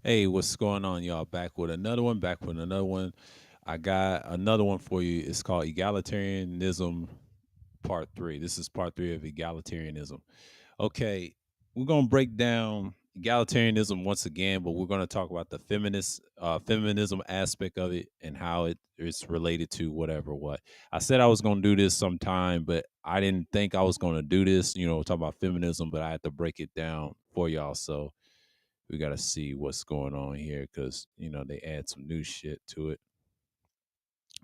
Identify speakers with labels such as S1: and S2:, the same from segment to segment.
S1: Hey, what's going on, y'all? Back with another one. Back with another one. I got another one for you. It's called Egalitarianism Part 3. This is Part 3 of Egalitarianism. Okay, we're going to break down egalitarianism once again, but we're going to talk about the feminism aspect of it and how it is related to whatever what. I said I was going to do this sometime, but I didn't think I was going to do this, talk about feminism, but I had to break it down for y'all. So we got to see what's going on here because they add some new shit to it.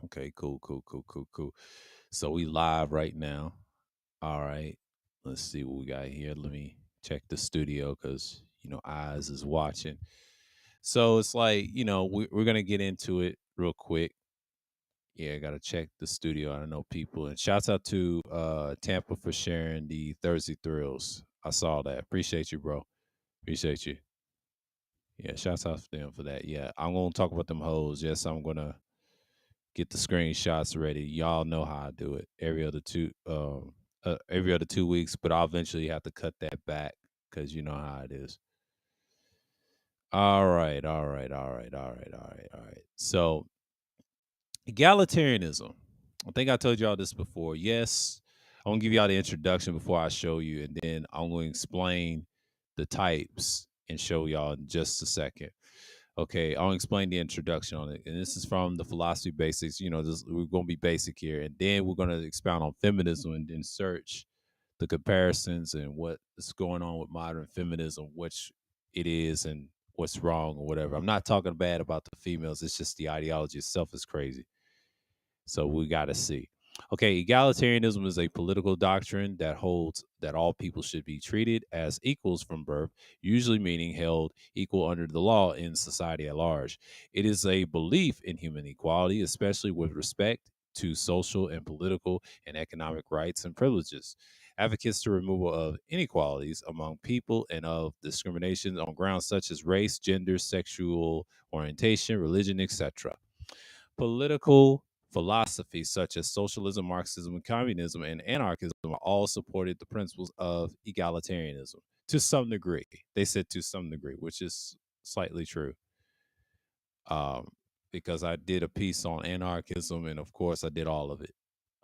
S1: Okay, cool, cool, cool, cool, cool. So we live right now. All right, let's see what we got here. Let me check the studio because eyes is watching. So it's like we're gonna get into it real quick. Yeah, I gotta check the studio. I don't know people, and shouts out to Tampa for sharing the Thursday thrills. I saw that. Appreciate you, bro. Appreciate you. Yeah, shouts out to them for that. Yeah, I'm gonna talk about them hoes. Yes, I'm gonna get the screenshots ready. Y'all know how I do it. Every other 2 weeks, but I'll eventually have to cut that back because you know how it is. All right, all right, all right, all right, all right, all right. So egalitarianism. I think I told y'all this before. Yes, I'm gonna give y'all the introduction before I show you, and then I'm gonna explain the types and show y'all in just a second. Okay, I'll explain the introduction on it. And this is from the philosophy basics. We're going to be basic here. And then we're going to expound on feminism and then search the comparisons and what is going on with modern feminism, which it is and what's wrong or whatever. I'm not talking bad about the females. It's just the ideology itself is crazy. So we got to see. Okay, egalitarianism is a political doctrine that holds that all people should be treated as equals from birth, usually meaning held equal under the law in society at large. It is a belief in human equality, especially with respect to social and political and economic rights and privileges. Advocates to removal of inequalities among people and of discrimination on grounds such as race, gender, sexual orientation, religion, etc. Political philosophies such as socialism, Marxism, communism, and anarchism are all supported the principles of egalitarianism to some degree. They said to some degree, which is slightly true. Um, because I did a piece on anarchism, and of course, I did all of it.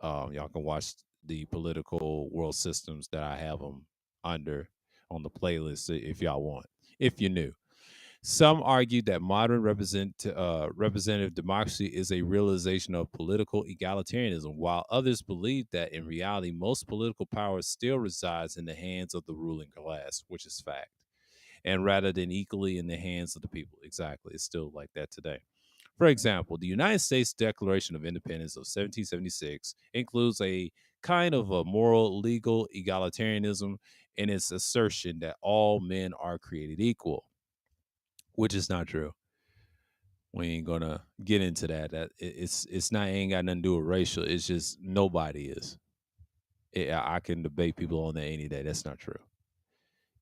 S1: Y'all can watch the political world systems that I have them under on the playlist if y'all want, if you're new. Some argue that modern representative democracy is a realization of political egalitarianism, while others believe that in reality, most political power still resides in the hands of the ruling class, which is fact, and rather than equally in the hands of the people. Exactly. It's still like that today. For example, the United States Declaration of Independence of 1776 includes a kind of a moral, legal egalitarianism in its assertion that all men are created equal, which is not true. We ain't gonna get into that. It's not ain't got nothing to do with racial. It's just nobody is. I can debate people on that any day. That's not true.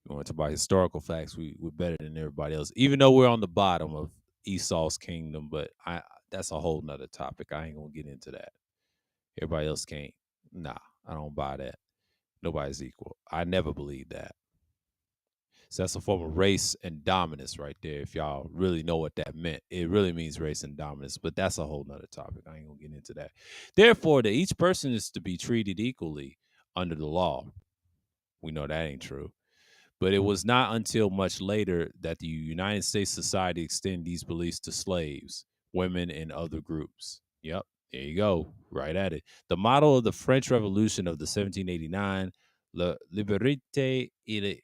S1: We want to talk about historical facts. We're better than everybody else, even though we're on the bottom of Esau's kingdom. But that's a whole nother topic. I ain't gonna get into that. Everybody else can't. Nah, I don't buy that. Nobody's equal. I never believed that. So that's a form of race and dominance right there. If y'all really know what that meant, it really means race and dominance, but that's a whole nother topic. I ain't gonna get into that. Therefore, that each person is to be treated equally under the law. We know that ain't true. But it was not until much later that the United States society extended these beliefs to slaves, women, and other groups. Yep, there you go, right at it. The motto of the French Revolution of the 1789, La Liberté et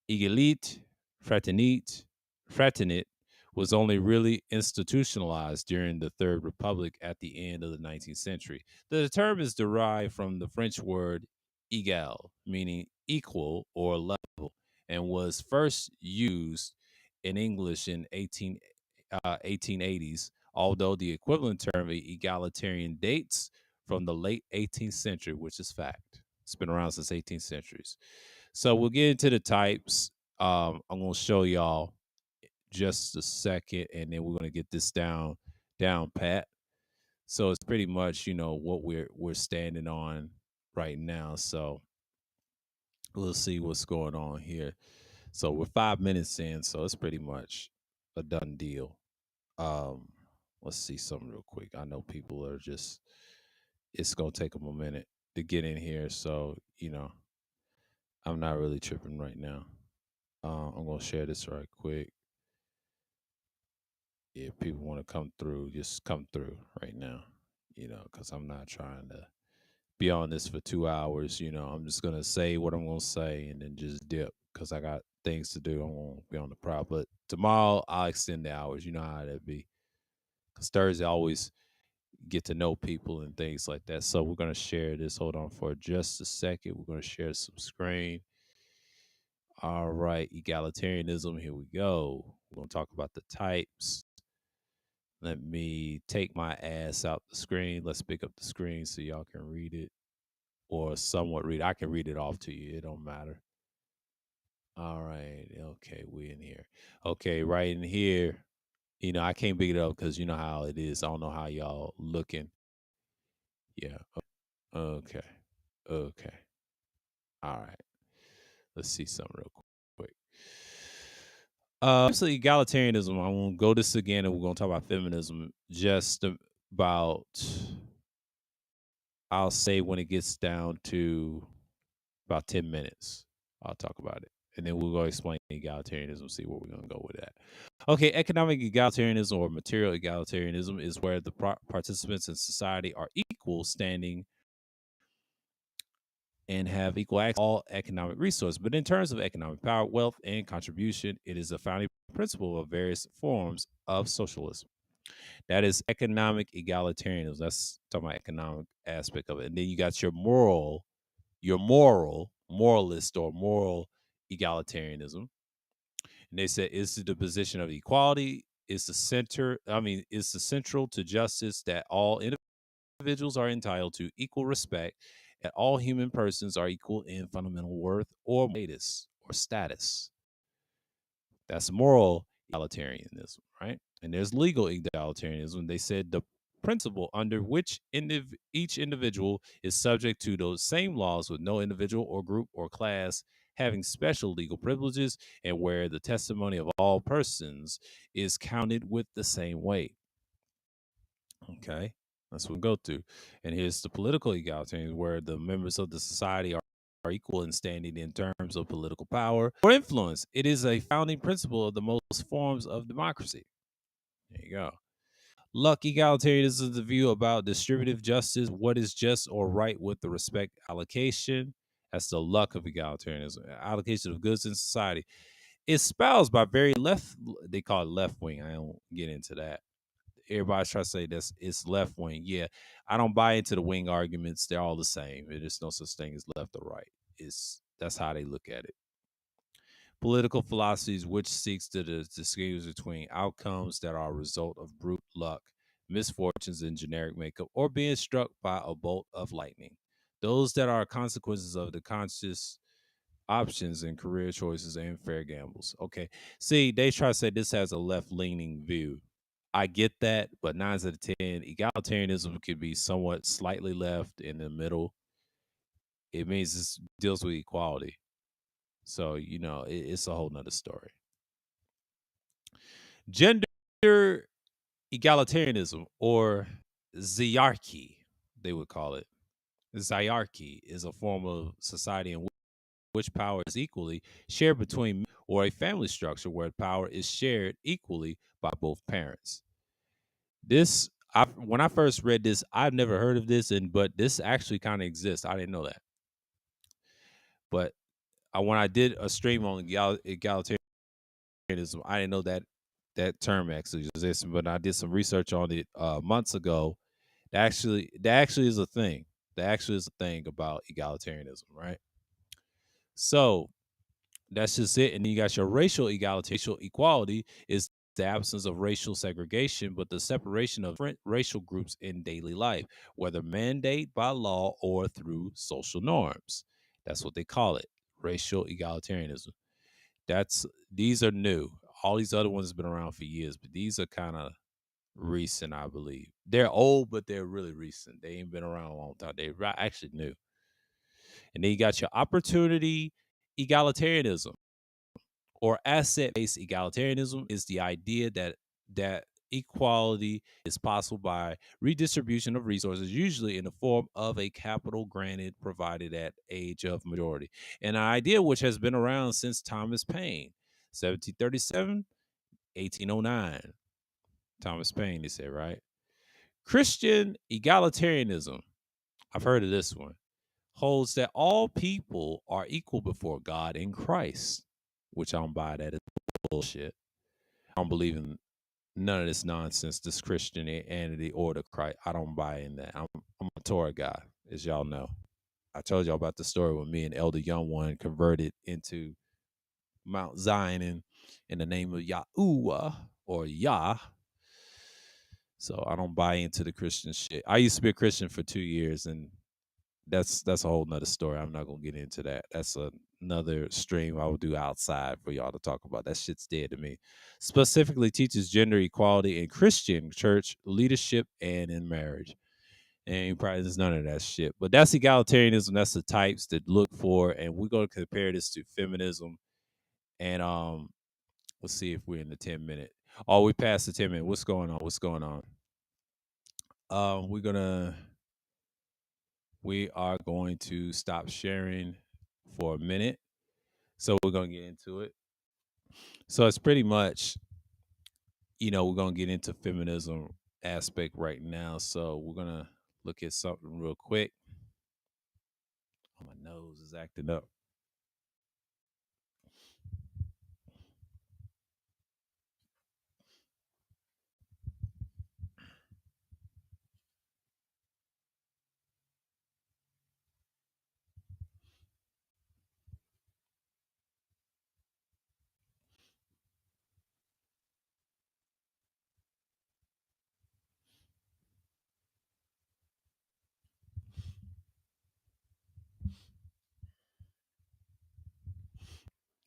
S1: Egalite Fraternit was only really institutionalized during the Third Republic at the end of the 19th century. The term is derived from the French word égal, meaning equal or level, and was first used in English in 1880s, although the equivalent term egalitarian dates from the late 18th century, which is fact. It's been around since 18th centuries. So we'll get into the types. I'm gonna show y'all just a second, and then we're gonna get this down pat. So it's pretty much what we're standing on right now. So we'll see what's going on here. So we're 5 minutes in, so it's pretty much. a done deal. Um, let's see something real quick. I know people are just. It's gonna take them a minute to get in here, so I'm not really tripping right now. I'm gonna share this right quick. If people want to come through, just come through right now. Because I'm not trying to be on this for 2 hours. I'm just gonna say what I'm gonna say and then just dip because I got things to do. I'm gonna be on the prop, but tomorrow I'll extend the hours. You know how that be. Because Thursday I always get to know people and things like that. So we're gonna share this. Hold on for just a second. We're gonna share some screen. All right, egalitarianism. Here we go. We're gonna talk about the types. Let me take my ass out the screen. Let's pick up the screen so y'all can read it or somewhat read. I can read it off to you. It don't matter. All right. Okay, we in here. Okay, right in here. I can't pick it up because you know how it is. I don't know how y'all looking. Yeah. Okay. Okay. All right. Let's see something real quick. Obviously, egalitarianism. I won't go this again, and we're gonna talk about feminism. Just about, I'll say when it gets down to about 10 minutes, I'll talk about it, and then we'll go explain egalitarianism. See where we're gonna go with that. Okay, economic egalitarianism or material egalitarianism is where the participants in society are equal standing and have equal access to all economic resources. But in terms of economic power, wealth, and contribution, it is a founding principle of various forms of socialism. That is economic egalitarianism. That's talking about economic aspect of it. And then you got moralist or moral egalitarianism. And they said it's the position of equality, it's the center, it's the central to justice that all individuals are entitled to equal respect, and all human persons are equal in fundamental worth or status. That's moral egalitarianism, right? And there's legal egalitarianism. They said the principle under which each individual is subject to those same laws with no individual or group or class having special legal privileges, and where the testimony of all persons is counted with the same weight. Okay, that's what we go through. And here's the political egalitarianism, where the members of the society are equal in standing in terms of political power or influence. It is a founding principle of the most forms of democracy. There you go. Luck egalitarianism is the view about distributive justice, what is just or right with the respect allocation. That's the luck of egalitarianism. Allocation of goods in society. It's espoused by very left, they call it left wing. I don't get into that. Everybody's trying to say this it's left wing. Yeah, I don't buy into the wing arguments. They're all the same. There's no such thing as left or right. That's how they look at it. Political philosophies which seeks to distinguish between outcomes that are a result of brute luck, misfortunes in generic makeup, or being struck by a bolt of lightning. Those that are consequences of the conscious options and career choices and fair gambles. Okay. See, they try to say this has a left leaning view. I get that, but 9 out of 10, egalitarianism could be somewhat slightly left in the middle. It means it deals with equality. So, it's a whole nother story. Gender egalitarianism or ziarchy, they would call it. Ziarchy is a form of society in which power is equally shared between or a family structure where power is shared equally by both parents. When I first read this, I've never heard of this, but this actually kind of exists. I didn't know that. But when I did a stream on egalitarianism, I didn't know that term actually exists. But I did some research on it months ago. That actually is a thing. That actually is a thing about egalitarianism, right? So that's just it. And then you got your racial equality is the absence of racial segregation, but the separation of different racial groups in daily life, whether mandate by law or through social norms. That's what they call it, racial egalitarianism. These are new. All these other ones have been around for years, but these are kind of recent, I believe. They're old, but they're really recent. They ain't been around a long time. They're actually new. And then you got your opportunity egalitarianism, or asset-based egalitarianism is the idea that equality is possible by redistribution of resources, usually in the form of a capital granted provided at age of majority. An idea which has been around since Thomas Paine, 1737, 1809. Thomas Paine, they say, right? Christian egalitarianism, I've heard of this one, holds that all people are equal before God in Christ, which I don't buy that as bullshit. I don't believe in none of this nonsense, this Christianity or the Christ. I don't buy in that. I'm a Torah guy, as y'all know. I told y'all about the story when me and Elder Young One converted into Mount Zion in the name of Yahuwah or Yah. So I don't buy into the Christian shit. I used to be a Christian for 2 years, and that's a whole nother story. I'm not gonna get into that. That's another stream I will do outside for y'all to talk about. That shit's dead to me. Specifically teaches gender equality in Christian church leadership and in marriage. And probably there's none of that shit. But that's egalitarianism. That's the types that look for, and we're gonna compare this to feminism. And let's see if we're in the 10-minute. Oh, we passed the 10-minute. What's going on? What's going on? We are going to stop sharing for a minute. So we're going to get into it. So it's pretty much, we're going to get into feminism aspect right now. So we're going to look at something real quick. Oh, my nose is acting up.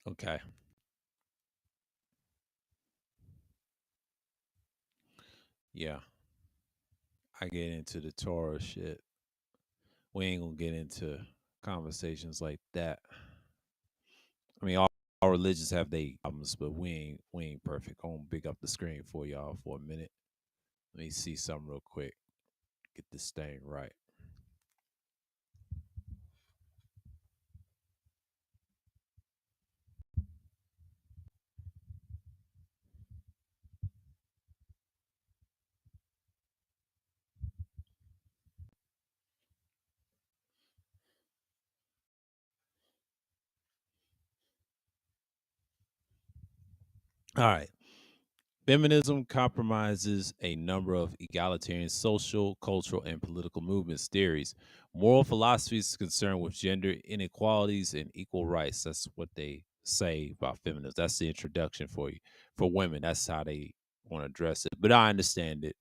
S1: Okay. Yeah. I get into the Torah shit. We ain't going to get into conversations like that. I mean, all religions have their problems, but we ain't perfect. I'm gonna pick up the screen for y'all for a minute. Let me see something real quick. Get this thing right. All right. Feminism compromises a number of egalitarian social, cultural, and political movements, theories, moral philosophies concerned with gender inequalities and equal rights. That's what they say about feminism. That's the introduction for you. For women, that's how they want to address it. But I understand it.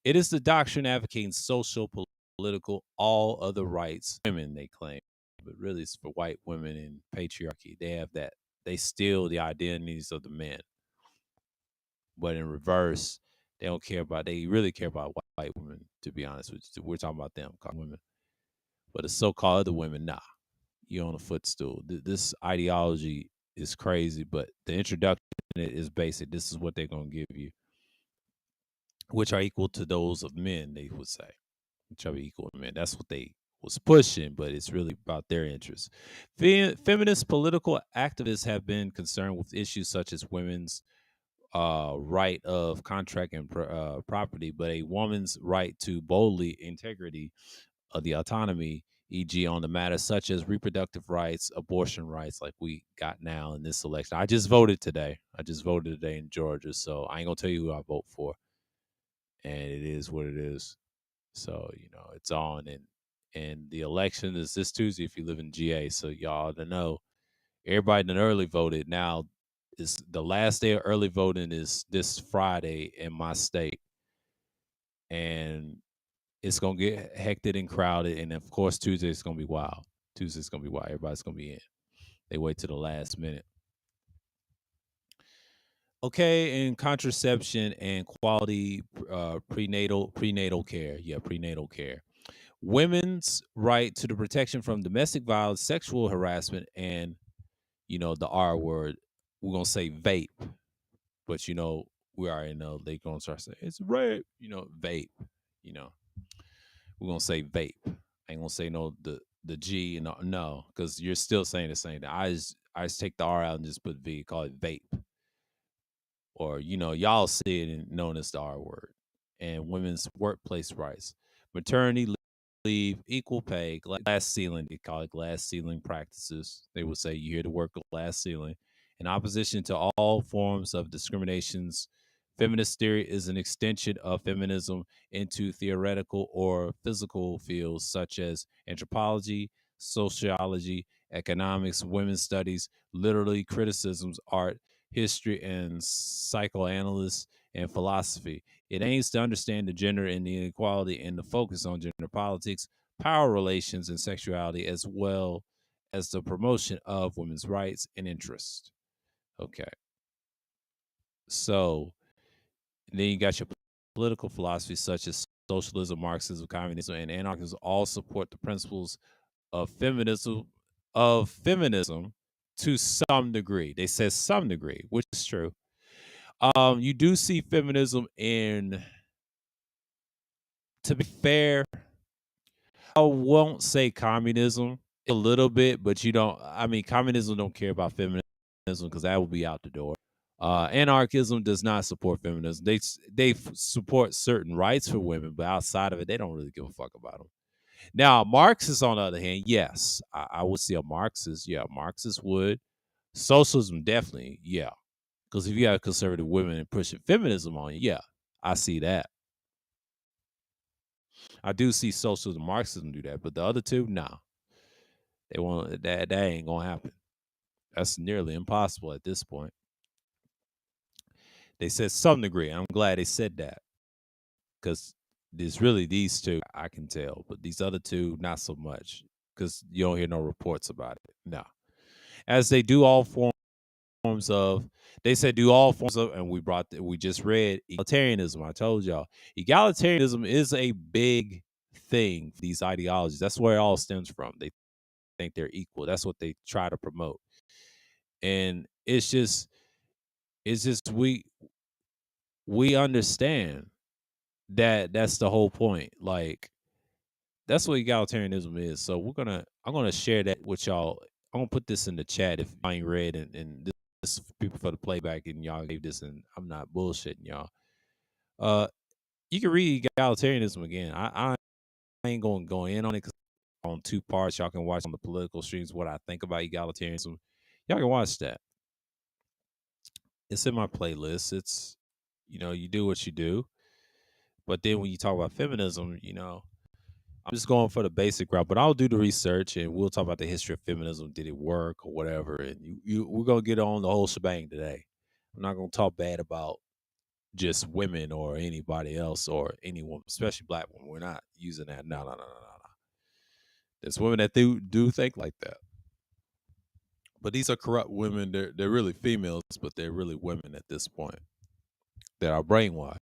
S1: It is the doctrine advocating social, political, all other rights. Women, they claim, but really it's for white women in patriarchy. They have that. They steal the identities of the men. But in reverse, they don't care about. They really care about white women. To be honest with you, we're talking about them, called women. But the so-called other women, nah, you're on a footstool. This ideology is crazy, but the introduction is basic. This is what they're gonna give you, which are equal to those of men. They would say, which are equal to men. That's what they was pushing, but it's really about their interests. Feminist political activists have been concerned with issues such as women's right of contract and property, but a woman's right to boldly integrity of the autonomy, e.g., on the matters such as reproductive rights, abortion rights, like we got now in this election. I just voted today. In Georgia, so I ain't gonna tell you who I vote for, and it is what it is. So it's on, and the election is this Tuesday if you live in GA. So y'all to know, everybody that early voted now. Is the last day of early voting is this Friday in my state, and it's gonna get hectic and crowded. And of course, Tuesday's gonna be wild. Tuesday's gonna be wild. Everybody's gonna be in. They wait to the last minute. Okay, and contraception and quality prenatal care. Yeah, prenatal care. Women's right to the protection from domestic violence, sexual harassment, and the R word, we're gonna say vape, but we already know they gonna start saying it's rape. Vape. You know, we're gonna say vape. I ain't gonna say the G and no, because you're still saying the same thing. I just take the R out and just put V, call it vape. Or y'all see it and known as the R word. And women's workplace rights, maternity leave, equal pay, glass ceiling. They call it glass ceiling practices. They would say you hear the word glass ceiling. In opposition to all forms of discriminations, feminist theory is an extension of feminism into theoretical or physical fields such as anthropology, sociology, economics, women's studies, literary criticisms, art, history, and psychoanalysis and philosophy. It aims to understand the gender and the inequality and the focus on gender politics, power relations, and sexuality, as well as the promotion of women's rights and interests. Okay. So then you got your political philosophy such as socialism, Marxism, communism, and anarchism all support the principles of feminism to some degree. They said some degree, which is true. You do see feminism in, to be fair, I won't say communism a little bit, but communism don't care about feminism because that will be out the door. Anarchism does not support feminism. They support certain rights for women, but outside of it, they don't really give a fuck about them. Now, Marxists, on the other hand, yes, I would see a Marxist. Yeah, Marxist would. Socialism, definitely, yeah. Because if you have conservative women and pushing feminism on you, yeah, I see that. I do see socialism, Marxism do that, but the other two, nah, they won't. That ain't gonna happen. That's nearly impossible at this point. They said some degree. I'm glad they said that because there's really these two I can tell, but these other two not so much because you don't hear no reports about it. No, as they do all forms of. They said do all forms of, and we just read egalitarianism. I told y'all, egalitarianism is a big thing. These ideologies. That's where it all stems from. They think they're equal. That's what they try to promote. And it's just we understand that that's the whole point. Like that's what egalitarianism is. So I'm gonna share that with y'all. I'm gonna put this in the chat if I ain't read and this is people for the playback and y'all gave this and I'm not bullshitting y'all. Uh you can read egalitarianism again. I ain't gonna go in on it because on two parts. Y'all can watch on the political streams what I think about egalitarianism. Y'all can watch that. It's in my playlist. It's you do what you do. But then when you talk about feminism, I'm just going for the basic route. But I'll do the research and we'll talk about the history of feminism. Did it work or whatever? And we're gonna get on the whole shebang today. I'm not gonna talk bad about just women or anybody else or anyone, especially black women. We're not using that. No, no, no, no, no, no. There's women that do think like that. But these are corrupt women. They're really females, but they're really women at this point that are brainwashed.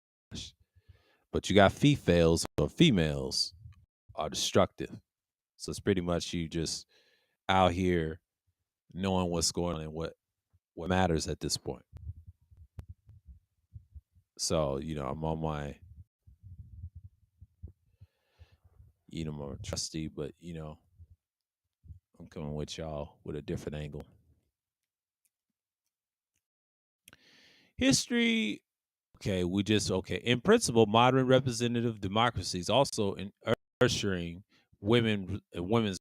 S1: But you got females or females are destructive. So it's pretty much you just out here knowing what's going on and what matters at this point. So I'm on my more trusty, but I'm coming with y'all with a different angle. History. Okay, in principle, modern representative democracies also in ushering women's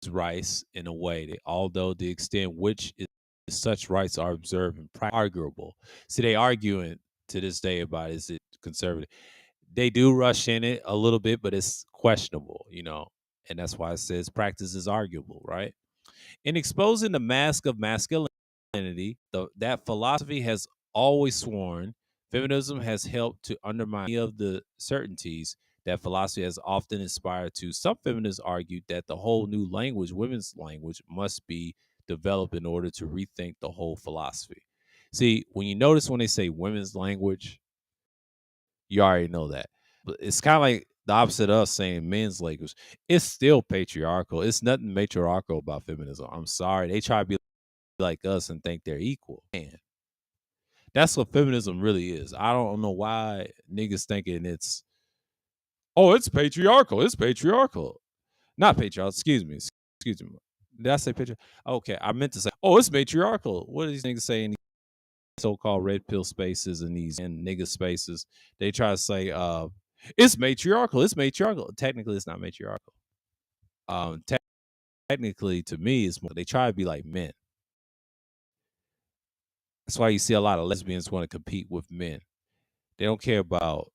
S1: rights in a way that, although the extent which such rights are observed and arguable. See, they arguing to this day about is it conservative. They do rush in it a little bit, but it's questionable, and that's why it says practice is arguable, right? In exposing the mask of masculinity, that philosophy has always sworn feminism has helped to undermine many of the certainties that philosophy has often inspired to. Some feminists argued that the whole new language, women's language, must be developed in order to rethink the whole philosophy. See, when you notice when they say women's language, you already know that. But it's kind of like the opposite of us saying men's language. It's still patriarchal. It's nothing matriarchal about feminism. I'm sorry. They try to be like us and think they're equal. Man, that's what feminism really is. I don't know why niggas thinking it's patriarchal. It's patriarchal. Not patriarchal. Excuse me. Excuse me. Did I say patriarchal? Okay, I meant to say, it's matriarchal. What are these niggas saying? So-called red pill spaces and these and nigga spaces. They try to say, it's matriarchal. It's matriarchal. Technically, it's not matriarchal. Technically, to me, it's more. They try to be like men. That's why you see a lot of lesbians want to compete with men. They don't care about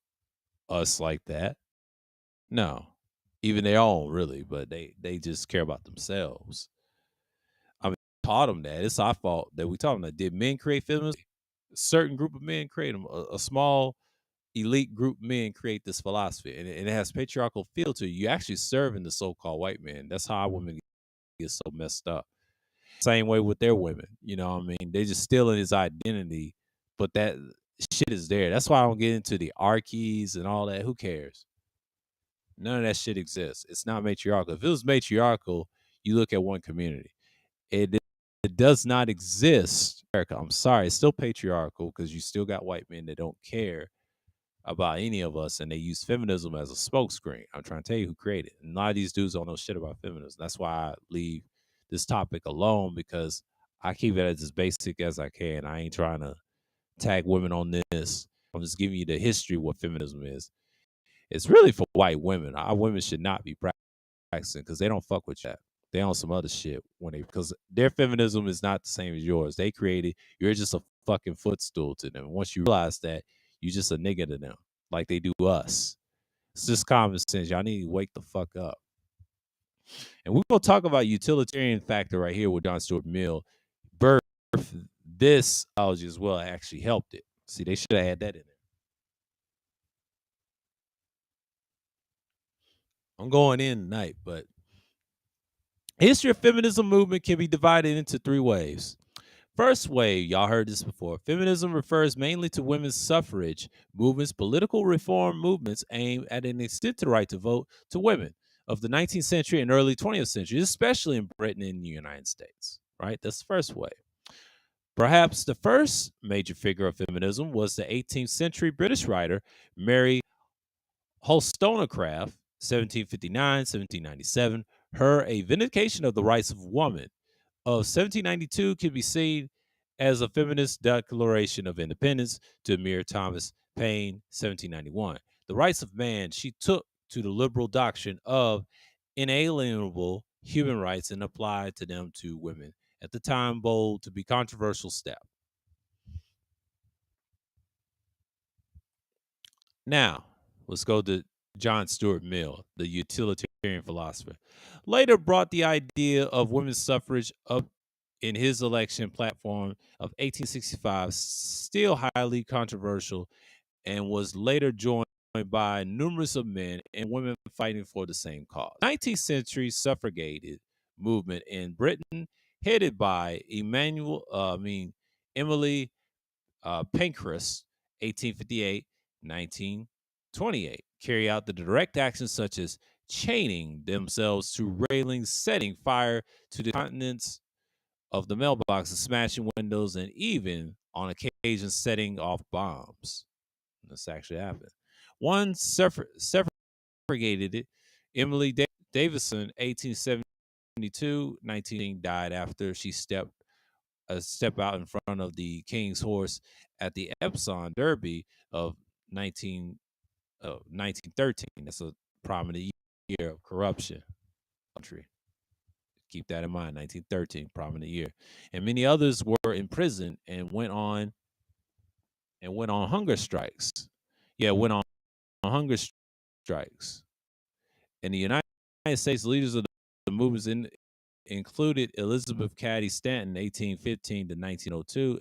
S1: us like that. No, even their own, really, but they just care about themselves. I mean, taught them that. It's our fault that we taught them that. Did men create feminism? A certain group of men create them. A small elite group of men create this philosophy, and it has patriarchal feel to you. You actually serving the so-called white man. That's how our women get so messed up. Same way with their women. You know what I mean? They just stealing his identity, but that shit is there. That's why I don't get into the archies and all that. Who cares? None of that shit exists. It's not matriarchal. If it was matriarchal, you look at one community. It does not exist. America, I'm sorry, it's still patriarchal because you still got white men that don't care about any of us, and they use feminism as a smokescreen. I'm trying to tell you who created it. And a lot of these dudes don't know shit about feminism. That's why I leave this topic alone, because I keep it as basic as I can. I ain't trying to tag women on this. I'm just giving you the history of what feminism is. It's really for white women. Our women should not be practicing because they don't fuck with that. They on some other shit because their feminism is not the same as yours. They created, you're just a fucking footstool to them. Once you realize that, you just a nigga to them, like they do us. It's just common sense. Y'all need to wake the fuck up. And we're gonna talk about utilitarian factor right here with John Stuart Mill. Birth this ideology as well actually helped it. See, they should have had that in there. I'm going in tonight, but history of feminism movement can be divided into three waves. First wave, y'all heard this before. Feminism refers mainly to women's suffrage movements, political reform movements aimed at an extended right to vote to women of the 19th century and early 20th century, especially in Britain and the United States. Right? That's the first wave. Perhaps the first major figure of feminism was the 18th century British writer Mary Wollstonecraft, 1759, 1797. Her A Vindication of the Rights of Woman of 1792 can be seen as a feminist declaration of independence to Amir Thomas Paine, 1791. The rights of man she took to the liberal doctrine of inalienable human rights and applied to them to women. At the time, bold to be controversial step. Now, let's go to John Stuart Mill, the utilitarian philosopher. Later brought the idea of women's suffrage up in his election platform of 1865, still highly controversial, and was later joined by numerous of men and women fighting for the same cause. 19th century suffragette movement in Britain, headed by Emily Pankhurst, 1858, 1928, carry out the direct actions such as chaining themselves to railings, setting fire to the contents of the mailboxes, smashing windows, and even on occasion setting off bombs. This actually happened. One suffragated it, Emily Davison, 1872, 19 died after she step out in front of the King's horse at the Epsom Derby of 1913. That's a prominent year of corruption. Country. Keep that in mind. 1913, prominent year, and many others were imprisoned and went on hunger strikes. Yeah, went on hunger strikes. In the United States, leaders of the movements included Elizabeth Cady Stanton, 1815 to 1902,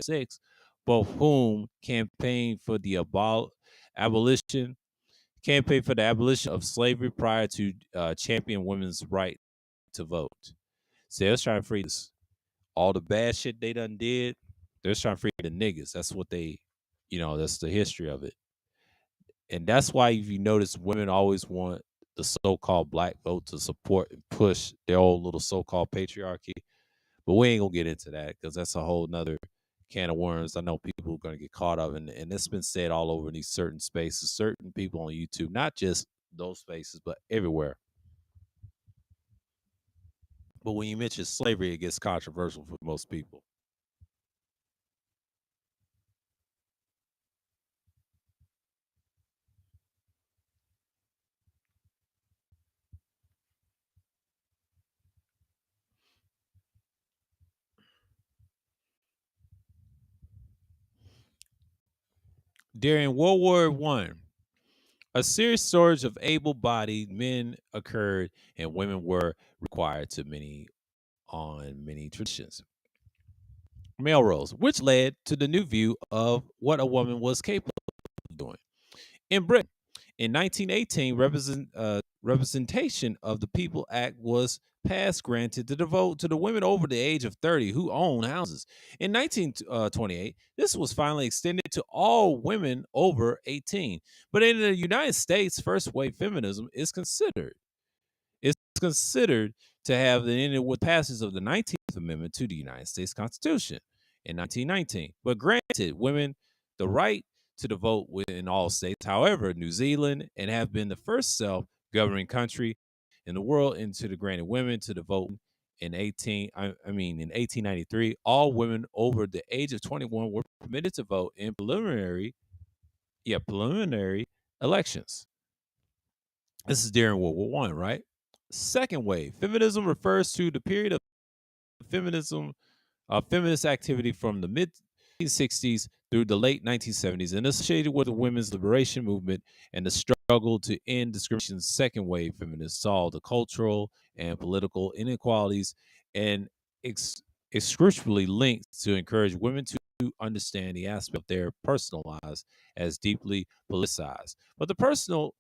S1: both whom campaigned for the abolition of slavery prior to champion women's right to vote. So they was trying to free this. All the bad shit they done did, they're just trying to free the niggas. That's what they, that's the history of it. And that's why, if you notice, women always want the so-called black vote to support and push their own little so-called patriarchy. But we ain't gonna get into that because that's a whole nother can of worms. I know people are gonna get caught up and it's been said all over these certain spaces, certain people on YouTube, not just those spaces, but everywhere. But when you mention slavery, it gets controversial for most people. During World War One, a serious shortage of able-bodied men occurred, and women were required to many traditions, male roles, which led to the new view of what a woman was capable of doing. In Britain, in 1918, Representation of the People Act was passed, granted to devote to the women over the age of 30 who own houses. In 1928, this was finally extended to all women over 18. But in the United States, first wave feminism is considered to have ended with passage of the 19th Amendment to the United States Constitution in 1919, but granted women the right to the vote in all states. However, New Zealand and have been the first self-governing country in the world into the granted women to the vote in 1893. All women over the age of 21 were permitted to vote in preliminary elections. This is during World War One, right? Second wave feminism refers to the period of feminism, feminist activity from the mid 1960s through the late 1970s, and associated with the women's liberation movement and the struggle to end discrimination. Second wave feminists saw the cultural and political inequalities and excruciatingly linked to encourage women to understand the aspect of their personal lives as deeply politicized. But the personal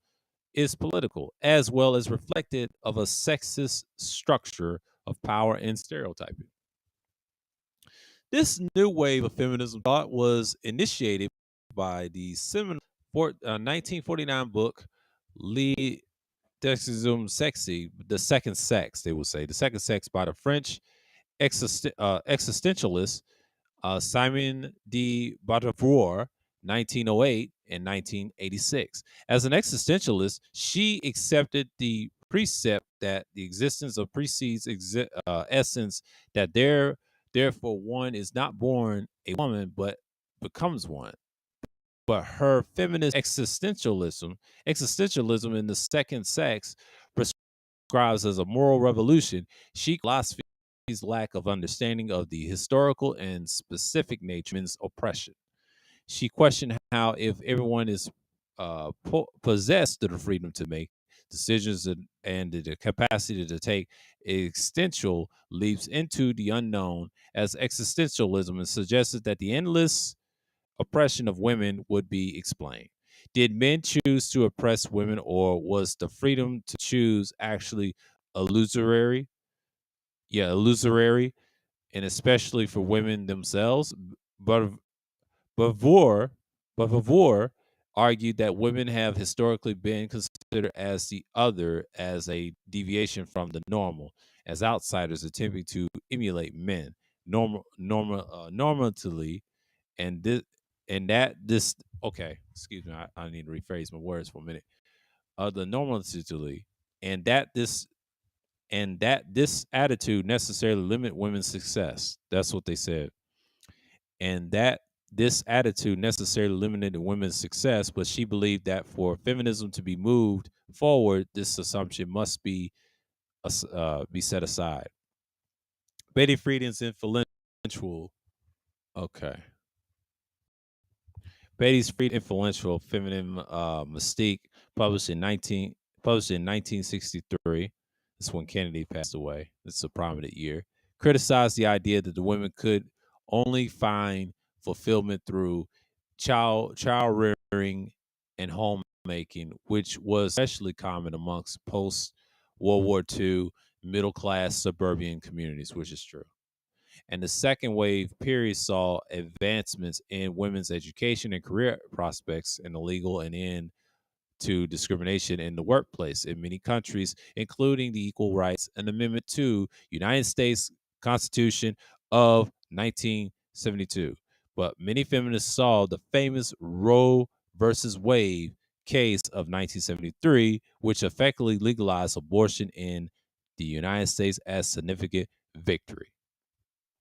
S1: is political, as well as reflected of a sexist structure of power and stereotyping. This new wave of feminism thought was initiated by the seminal 1949 book "Le Deuxième Sexe," the second sex, they would say, the second sex by the French existentialist Simon de Beauvoir, 1908 and 1986. As an existentialist, she accepted the precept that the existence of precedes essence, that therefore one is not born a woman but becomes one. But her feminist existentialism in the second sex prescribes as a moral revolution. She philosophy's lack of understanding of the historical and specific nature of men's oppression. She questioned how, if everyone is possessed of the freedom to make decisions and the capacity to take existential leaps into the unknown, as existentialism, and suggested that the endless oppression of women would be explained. Did men choose to oppress women, or was the freedom to choose actually illusory? Yeah, illusory, and especially for women themselves. But Beauvoir, Beauvoir argued that women have historically been considered as the other, as a deviation from the normal, as outsiders attempting to emulate men normatively, and this and that this okay, excuse me, I need to rephrase my words for a minute. The normatively, and that this attitude necessarily limit women's success. That's what they said. And that this attitude necessarily limited women's success, but she believed that for feminism to be moved forward, this assumption must be set aside. Betty Friedan's influential. Okay. Betty's influential feminine mystique, published in 1963. That's when Kennedy passed away. It's a prominent year. Criticized the idea that the women could only find fulfillment through child rearing and homemaking, which was especially common amongst post World War II middle class suburban communities, which is true. And the second wave period saw advancements in women's education and career prospects, and the legal and end to discrimination in the workplace in many countries, including the Equal Rights and Amendment to United States Constitution of 1972. But many feminists saw the famous Roe versus Wade case of 1973, which effectively legalized abortion in the United States as significant victory.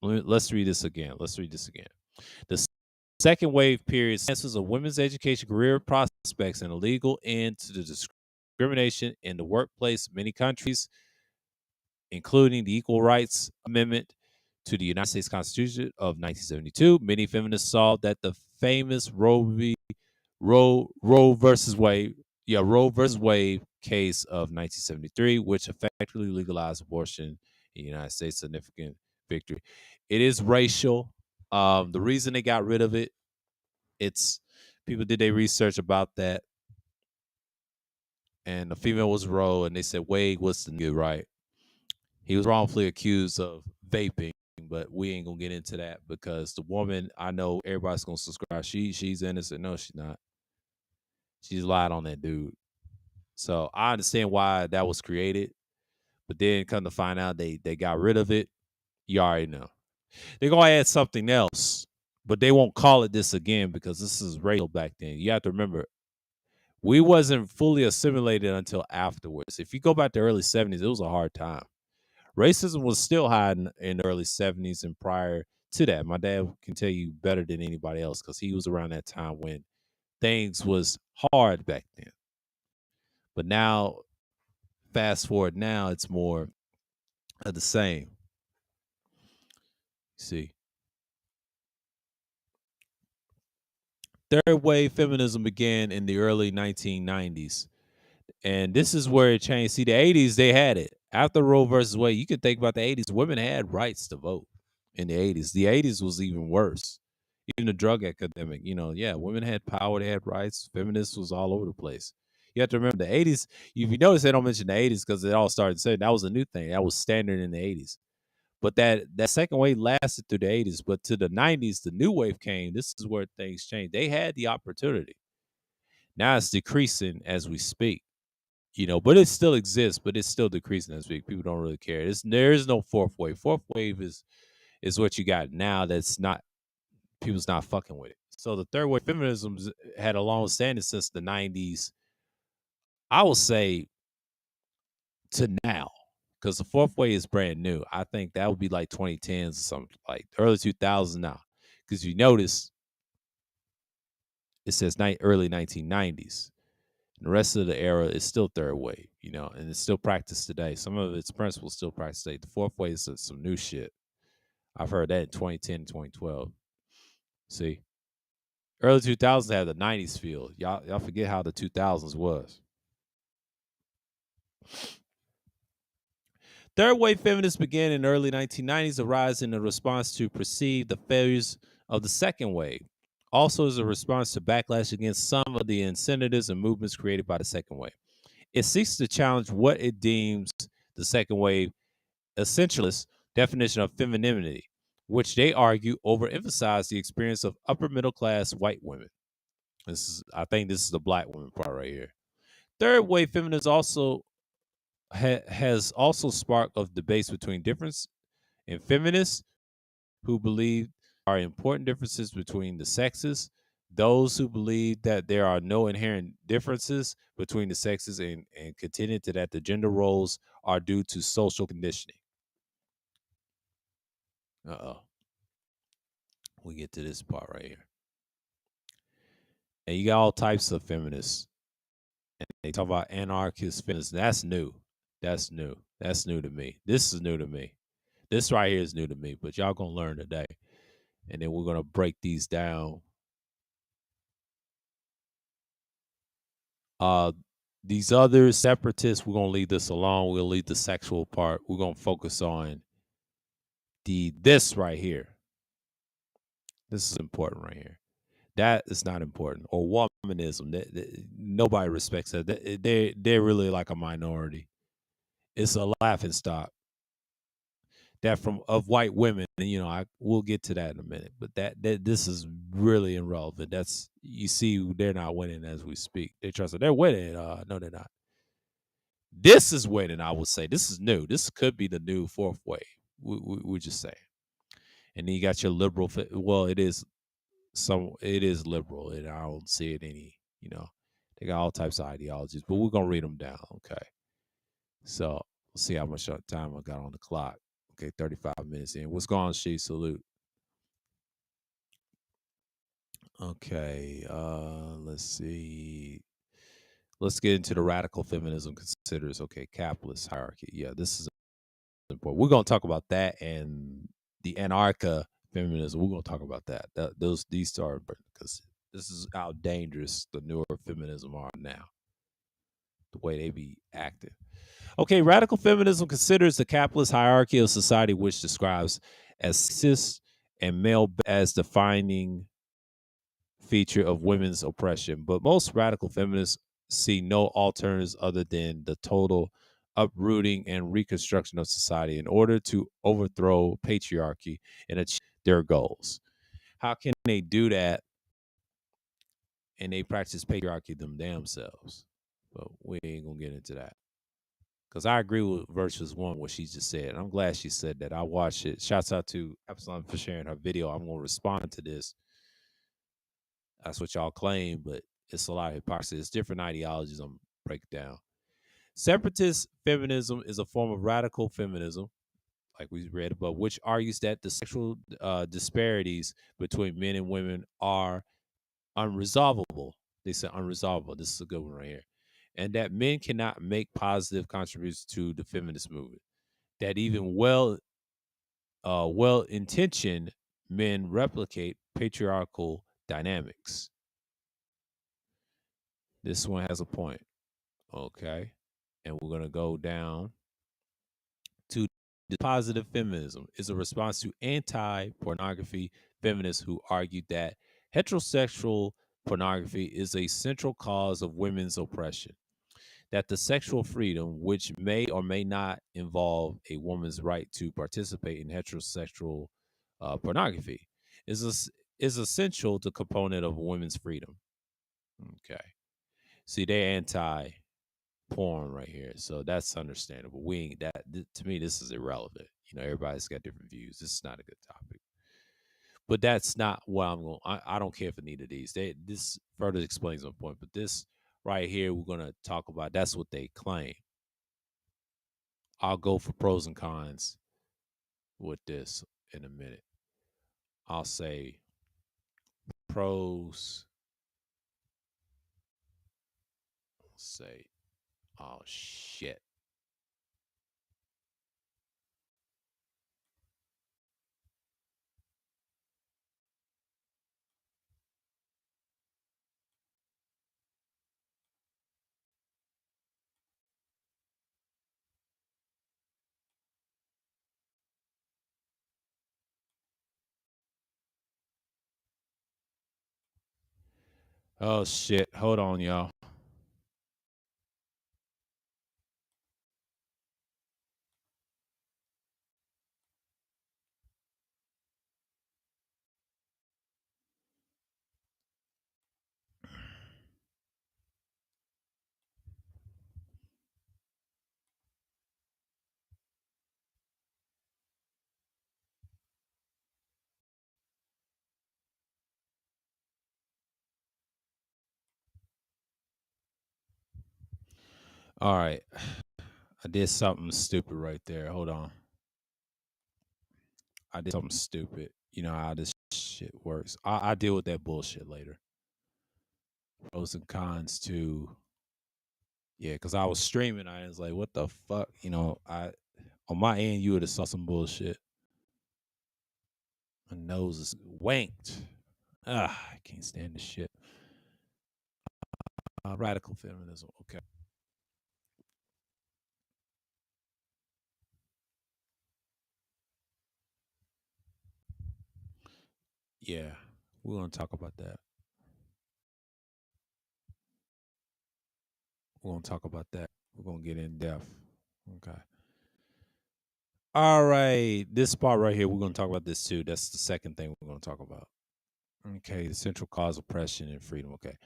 S1: Let's read this again. The second wave period senses of women's education, career prospects, and a legal end to the discrimination in the workplace. Many countries, including the Equal Rights Amendment to the United States Constitution of 1972, many feminists saw that the famous Roe versus Wade, Roe versus Wade case of 1973, which effectively legalized abortion in the United States, significant victory. It is racial. The reason they got rid of it, it's people did their research about that, and the female was Roe, and they said Wade was the good, right? He was wrongfully accused of vaping, but we ain't gonna get into that because the woman, I know everybody's gonna subscribe. She's innocent. No, she's not. She's lied on that dude. So I understand why that was created, but then come to find out they got rid of it. You already know. They're gonna add something else, but they won't call it this again because this is racial back then. You have to remember, we wasn't fully assimilated until afterwards. If you go back to the early 70s, it was a hard time. Racism was still high in the early 70s and prior to that. My dad can tell you better than anybody else because he was around that time when things was hard back then. But now, fast forward now, it's more of the same. See, third wave feminism began in the early 1990s. And this is where it changed. See, the 80s, they had it. After Roe versus Wade, you could think about the 80s. Women had rights to vote in the 80s. The 80s was even worse. Even the drug epidemic, women had power, they had rights. Feminists was all over the place. You have to remember the 80s. If you notice, they don't mention the 80s because it all started saying that was a new thing. That was standard in the 80s. But that second wave lasted through the 80s. But to the 90s, the new wave came. This is where things changed. They had the opportunity. Now it's decreasing as we speak. But it still exists, but it's still decreasing as we speak. People don't really care. There is no fourth wave. Fourth wave is what you got now. That's not people's not fucking with it. So the third wave feminism had a long standing since the 90s. I will say to now, because the fourth wave is brand new. I think that would be like 2010s or something, like early 2000s now. Because you notice it says early 1990s. And the rest of the era is still third wave, and it's still practiced today. Some of its principles still practiced today. The fourth wave is some new shit. I've heard that in 2010 and 2012. See? Early 2000s had the 90s feel. Y'all forget how the 2000s was. Third wave feminists began in the early 1990s, a rise in a response to perceive the failures of the second wave. Also as a response to backlash against some of the incentives and movements created by the second wave. It seeks to challenge what it deems the second wave essentialist definition of femininity, which they argue overemphasize the experience of upper middle class white women. I think this is the black woman part right here. Third wave feminism also has also sparked of debates between difference in feminists who believe there are important differences between the sexes, those who believe that there are no inherent differences between the sexes and contended that the gender roles are due to social conditioning. We get to this part right here. And you got all types of feminists. And they talk about anarchist feminists. That's new. That's new. That's new to me. This is new to me. This right here is new to me, but y'all gonna learn today. And then we're gonna break these down. These other separatists, we're gonna leave this alone. We'll leave the sexual part. We're gonna focus on this right here. This is important right here. That is not important. Or womanism. Nobody respects that. They're really like a minority. It's a laughing stock. That of white women, and we'll get to that in a minute. But that this is really irrelevant. That's you see, they're not winning as we speak. They try to say they're winning. No, they're not. This is winning. I would say this is new. This could be the new fourth wave. We're just saying. And then you got your liberal. Well, it is liberal, and I don't see it any. They got all types of ideologies, but we're gonna read them down. Okay, so let's see how much time I got on the clock. Okay, 35 minutes in. What's going on, She? Salute. Okay, let's see. Let's get into the radical feminism considers. Okay, capitalist hierarchy. Yeah, this is important. We're gonna talk about that and the anarcha feminism. We're gonna talk about that. These are because this is how dangerous the newer feminism are now. The way they be acting. Okay, radical feminism considers the capitalist hierarchy of society, which describes as sexist and male as defining feature of women's oppression. But most radical feminists see no alternatives other than the total uprooting and reconstruction of society in order to overthrow patriarchy and achieve their goals. How can they do that and they practice patriarchy them damn selves? But we ain't gonna get into that. Because I agree with Virtuous One, what she just said. I'm glad she said that. I watched it. Shouts out to Epsilon for sharing her video. I'm going to respond to this. That's what y'all claim, but it's a lot of hypocrisy. It's different ideologies I'm break down. Separatist feminism is a form of radical feminism, like we read above, which argues that the sexual disparities between men and women are unresolvable. They say unresolvable. This is a good one right here. And that men cannot make positive contributions to the feminist movement. That even well-intentioned men replicate patriarchal dynamics. This one has a point. Okay. And we're going to go down to the positive feminism is a response to anti-pornography feminists who argued that heterosexual pornography is a central cause of women's oppression, that the sexual freedom, which may or may not involve a woman's right to participate in heterosexual pornography, is essential to component of women's freedom. Okay, see, they're anti porn right here, so that's understandable. We ain't that to me. This is irrelevant. Everybody's got different views. This is not a good topic. But that's not what I'm going. I don't care for neither of these. This further explains my point. But this right here, we're gonna talk about. That's what they claim. I'll go for pros and cons with this in a minute. I'll say pros. Say, oh shit. Oh shit. Hold on, y'all. All right. I did something stupid right there. Hold on. I did something stupid. You know how this shit works. I deal with that bullshit later. Pros and cons to yeah, because I was streaming. I was like, what the fuck? I on my end you would have saw some bullshit. My nose is wanked. I can't stand this shit. Radical feminism. Okay. Yeah, we're gonna talk about that. We're gonna talk about that. We're gonna get in depth. Okay. All right. This part right here, we're gonna talk about this too. That's the second thing we're gonna talk about. Okay, the central cause of oppression and freedom. Okay.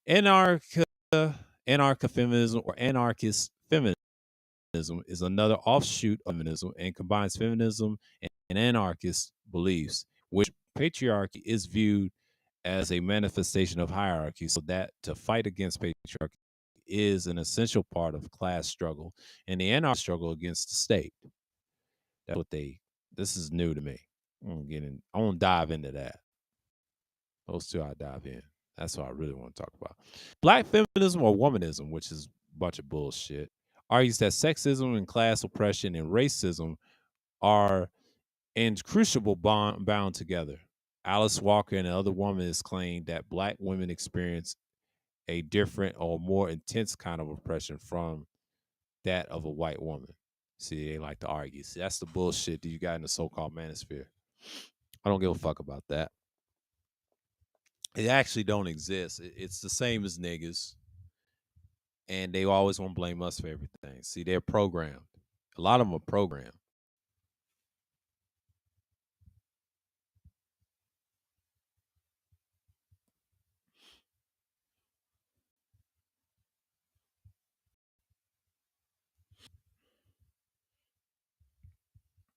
S1: Anarcha, anarcha feminism or anarchist feminism is another offshoot of feminism and combines feminism and anarchist beliefs, which patriarchy is viewed as a manifestation of hierarchy, so that to fight against patriarchy is an essential part of class struggle and the anarchist struggle against the state. That's what they. This is new to me. I want to dive into that. Those two, I dive in. That's what I really want to talk about. Black feminism or womanism, which is a bunch of bullshit, argues that sexism and class oppression and racism are incrucible bound together. Alice Walker and other women claim that black women experience a different or more intense kind of oppression from that of a white woman. See, they like to argue. See, that's the bullshit that you got in the so-called manosphere. I don't give a fuck about that. It actually don't exist. It's the same as niggas, and they always want to blame us for everything. See, they're programmed. A lot of them are programmed.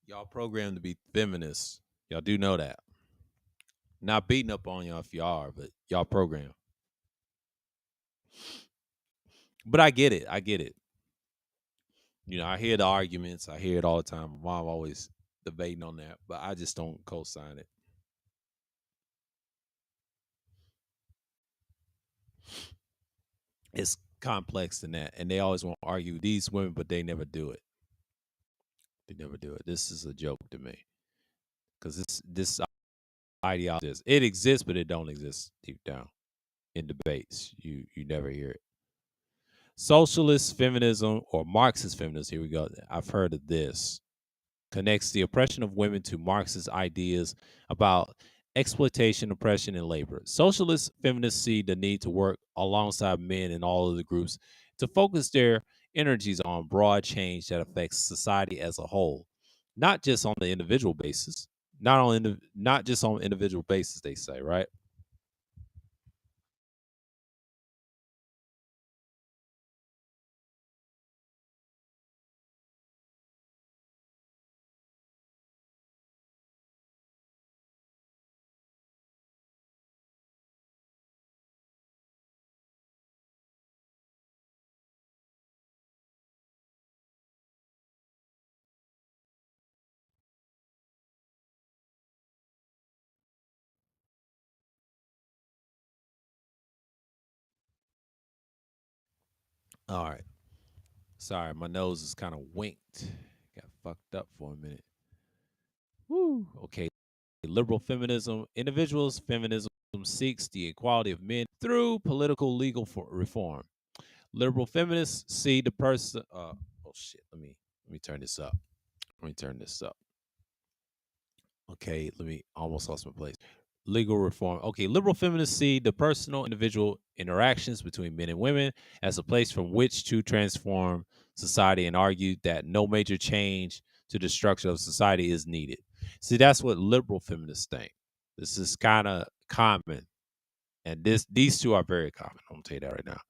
S1: Y'all programmed to be feminists. Y'all do know that. Not beating up on y'all if y'all are, but y'all programmed. But I get it. I get it. You know, I hear the arguments. I hear it all the time. My mom always debating on that, but I just don't co-sign it. It's complex than that, and they always want to argue these women, but they never do it. They never do it. This is a joke to me because this ideology it exists, but it don't exist deep down in debates. You never hear it. Socialist feminism or Marxist feminism. Here we go. I've heard of this. Connects the oppression of women to Marxist ideas about exploitation, oppression, and labor. Socialist feminists see the need to work alongside men in all of the groups to focus their energies on broad change that affects society as a whole, not just on the individual basis. Not just on individual basis, they say, right? All right. Sorry, my nose is kind of winked. Got fucked up for a minute. Woo. Okay. Liberal feminism. Individuals feminism seeks the equality of men through political legal reform. Liberal feminists see the person. Oh shit. Let me turn this up. Let me turn this up. Okay. Let me almost lost my place. Legal reform. Okay. Liberal feminists see the personal individual interactions between men and women as a place from which to transform society and argue that no major change to the structure of society is needed. See, that's what liberal feminists think. This is kind of common, and these two are very common. I'm gonna tell you that right now.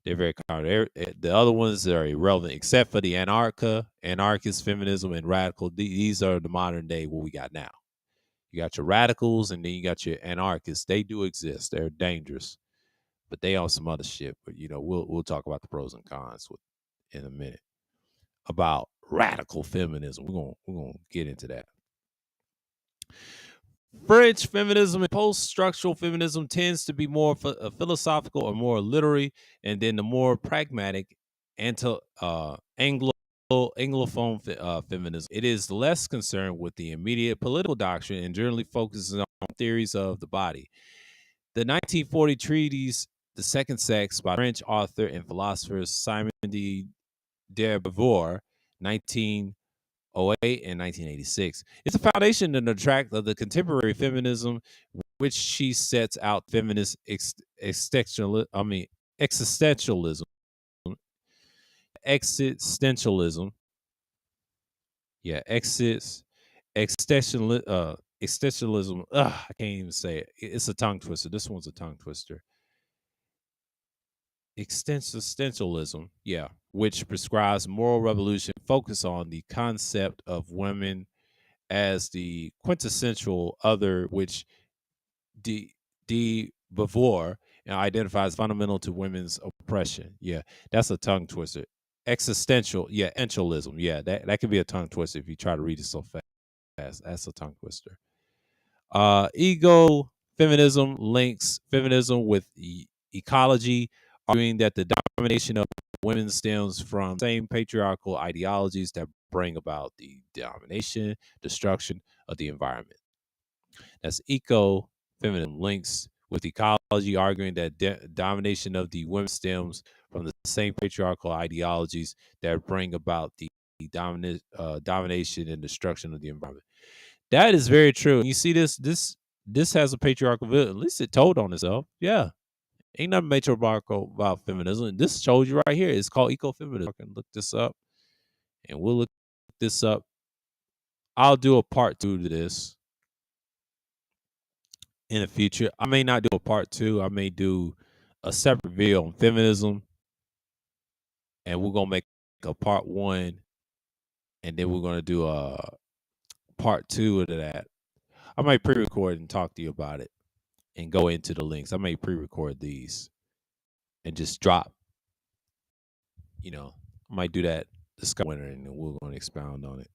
S1: They're very common. The other ones are irrelevant, except for the anarchist feminism, and radical. These are the modern day what we got now. You got your radicals, and then you got your anarchists. They do exist. They're dangerous, but they on some other shit. But we'll talk about the pros and cons in a minute about radical feminism. We're gonna get into that. French feminism and post-structural feminism tends to be more philosophical or more literary, and then the more pragmatic Anglophone feminism. It is less concerned with the immediate political doctrine and generally focuses on theories of the body. The 1940 treatise, The Second Sex, by French author and philosopher Simon de Beauvoir, 1908 and 1986. It's a foundation and a track of the contemporary feminism, which she sets out feminist existentialism, existentialism, yeah, existentialism. I can't even say it. It's a tongue twister. This one's a tongue twister. Existentialism, yeah, which prescribes moral revolution, focus on the concept of women as the quintessential other, which de Beauvoir identifies fundamental to women's oppression. Yeah, that's a tongue twister. Existential, yeah, essentialism. Yeah, that could be a tongue twister if you try to read it so fast. That's a tongue twister. Ego feminism links feminism with ecology, arguing that the domination of women stems from same patriarchal ideologies that bring about the domination, destruction of the environment. That's eco feminism links with ecology, arguing that domination of the women stems from the same patriarchal ideologies that bring about the domination and destruction of the environment. That is very true. You see this has a patriarchal view. At least it told on itself. Yeah. Ain't nothing matriarchal about feminism. This shows you right here. It's called ecofeminism. I can look this up and we'll look this up. I'll do a part two to this in the future. I may not do a part two. I may do a separate video on feminism and we're gonna make a part one and then we're gonna do a part two of that. I might pre-record and talk to you about it and go into the links. I may pre-record these and just drop. I might do that this winter, and then we're going to expound on it.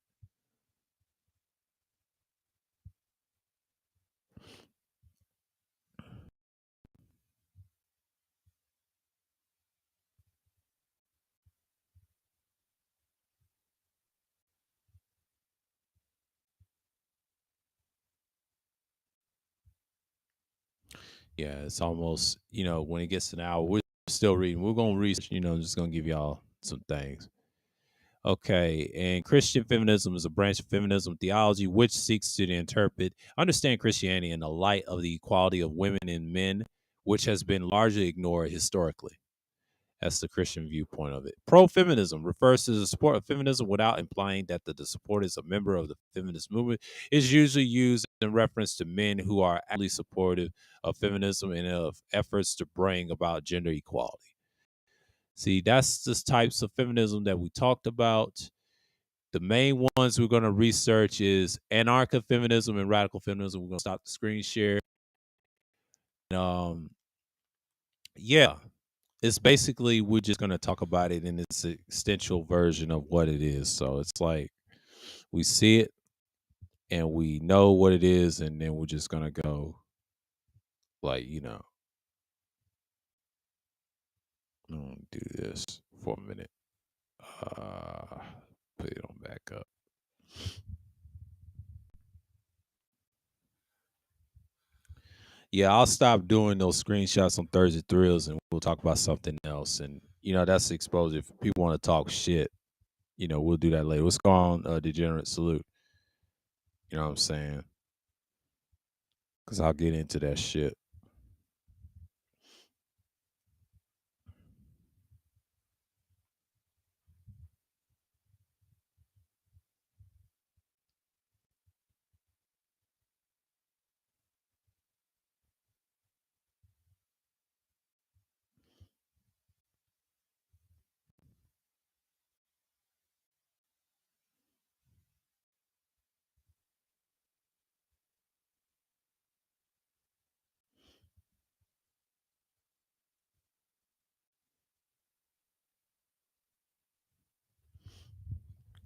S1: Yeah, it's almost when it gets to an hour, we're still reading. We're going to read. Just going to give y'all some things. Okay, and Christian feminism is a branch of feminism theology which seeks to understand Christianity in the light of the equality of women and men, which has been largely ignored historically. That's the Christian viewpoint of it. Pro-feminism refers to the support of feminism without implying that the support is a member of the feminist movement. It's usually used in reference to men who are actively supportive of feminism and of efforts to bring about gender equality. See, that's the types of feminism that we talked about. The main ones we're going to research is anarcho-feminism and radical feminism. We're going to stop the screen share. Yeah, it's basically we're just going to talk about it in its existential version of what it is. So it's like we see it and we know what it is, and then we're just going to go do this for a minute. Put it on back up. Yeah, I'll stop doing those screenshots on Thursday Thrills and we'll talk about something else. And, that's the exposure. If people want to talk shit, we'll do that later. What's going on, Degenerate Salute? You know what I'm saying? Because I'll get into that shit.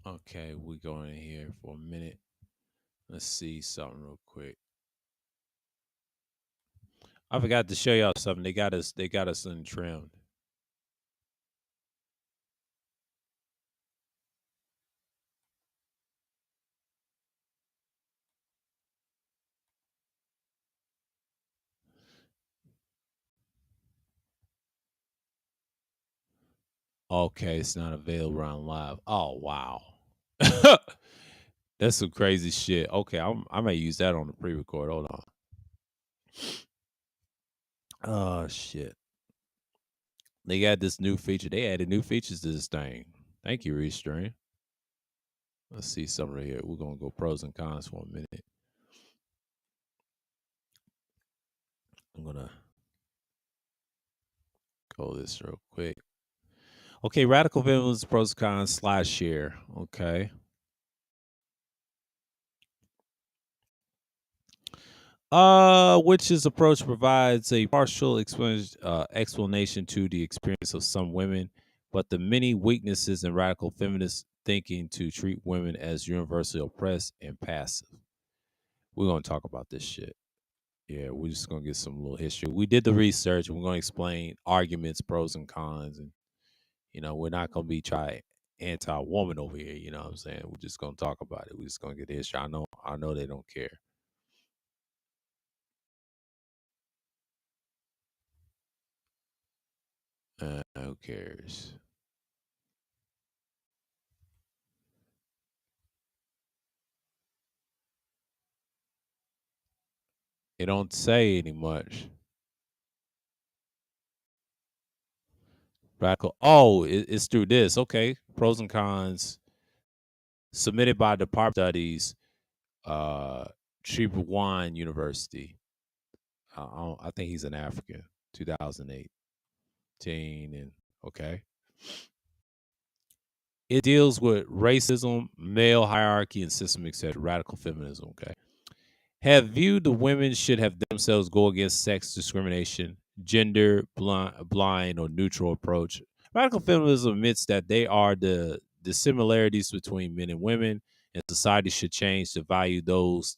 S1: Okay, we going in here for a minute. Let's see something real quick. I forgot to show y'all something. They got us in trimmed. Okay, it's not available on live. Oh wow. That's some crazy shit. Okay, I may use that on the pre-record. Hold on. Oh shit. They got this new feature. They added new features to this thing. Thank you, Restream. Let's see something right here. We're gonna go pros and cons for a minute. I'm gonna pull this real quick. Okay, radical feminism pros and cons slide share. Okay. Which is approach provides a partial explanation to the experience of some women, but the many weaknesses in radical feminist thinking to treat women as universally oppressed and passive. We're gonna talk about this shit. Yeah, we're just gonna get some little history. We did the research. We're gonna explain arguments, pros and cons, and we're not gonna be try anti-woman over here. You know what I'm saying? We're just gonna talk about it. We're just gonna get the history. I know they don't care. Who cares? It don't say any much. Radical. Oh, it's through this. Okay, pros and cons submitted by Department of Studies, uh, Wine University. I think he's an African. 2018, and okay. It deals with racism, male hierarchy, and system, etc. Radical feminism. Okay. Have viewed the women should have themselves go against sex discrimination, gender blind or neutral approach. Radical feminism admits that they are the similarities between men and women, and society should change to value those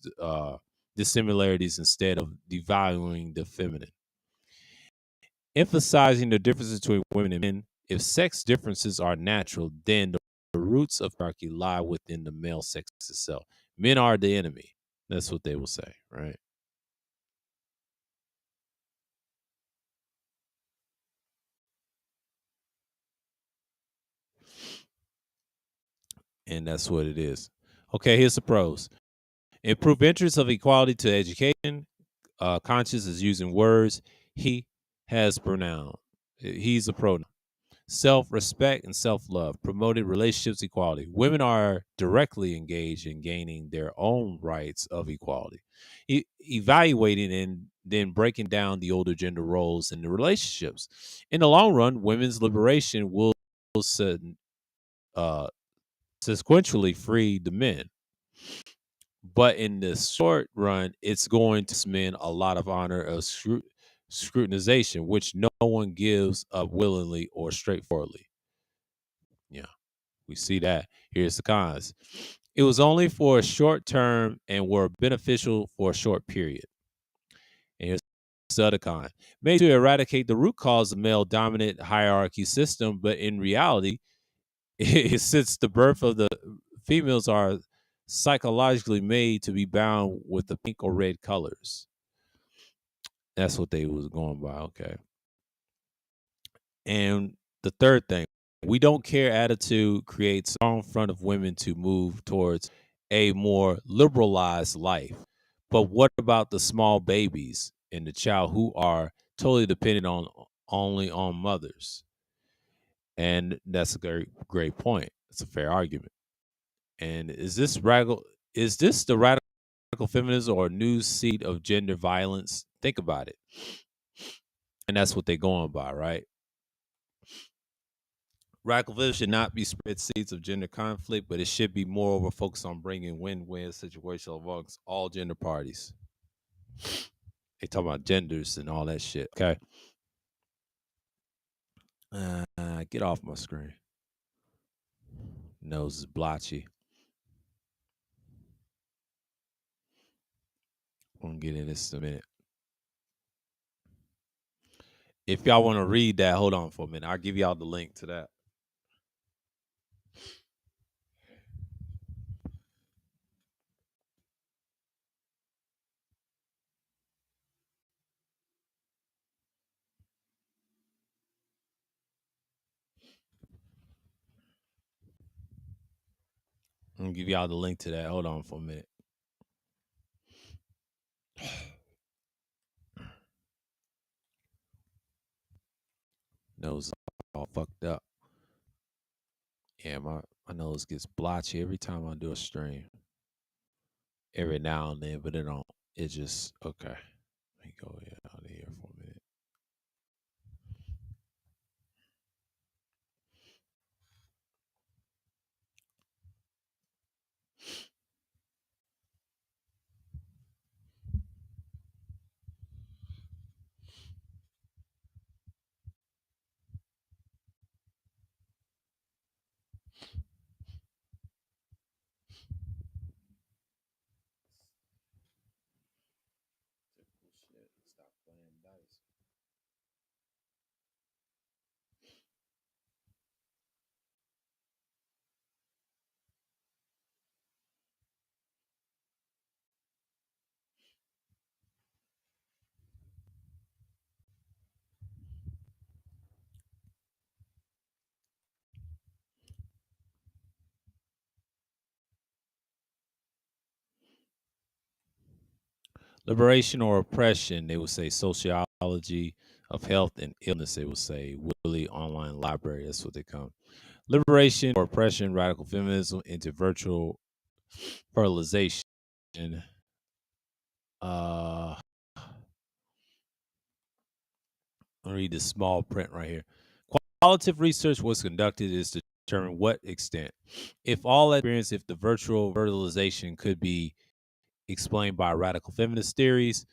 S1: dissimilarities instead of devaluing the feminine. Emphasizing the differences between women and men. If sex differences are natural, then the roots of hierarchy lie within the male sex itself. Men are the enemy. That's what they will say, right? And that's what it is. Okay, here's the pros. Improve interest of equality to education. Conscious is using words. He has pronoun. He's a pronoun. Self-respect and self-love. Promoted relationships equality. Women are directly engaged in gaining their own rights of equality. Evaluating and then breaking down the older gender roles in the relationships. In the long run, women's liberation will uh, sequentially free the men. But in the short run, it's going to men a lot of honor of scrutinization, which no one gives up willingly or straightforwardly. Yeah, we see that. Here's the cons. It was only for a short term and were beneficial for a short period. And here's the other con. Made to eradicate the root cause of male dominant hierarchy system, but in reality, since the birth of the females are psychologically made to be bound with the pink or red colors. That's what they was going by. Okay. And the third thing, we don't care attitude creates a strong front of women to move towards a more liberalized life. But what about the small babies and the child who are totally dependent on only on mothers? And that's a great point. It's a fair argument. And is this the radical feminism or a new seed of gender violence? Think about it. And that's what they're going by, right? Radical feminism should not be spread seeds of gender conflict, but it should be moreover focused on bringing win-win situation amongst all gender parties. They talk about genders and all that shit. Okay. Get off my screen. Nose is blotchy. I'm gonna get in this in a minute. If y'all want to read that, hold on for a minute. I'll give y'all the link to that. I'm gonna give y'all the link to that. Hold on for a minute. Nose is all fucked up. Yeah, my nose gets blotchy every time I do a stream. Every now and then, but it don't. It just okay. Let me go out of here for a minute. Playing dice. Liberation or oppression, they would say sociology of health and illness, they would say Willie Online Library. That's what they come. Liberation or oppression, radical feminism into virtual fertilization. Uh, I'll read this small print right here. Qualitative research was conducted is to determine what extent, if all experience, if the virtual fertilization could be explained by radical feminist theories.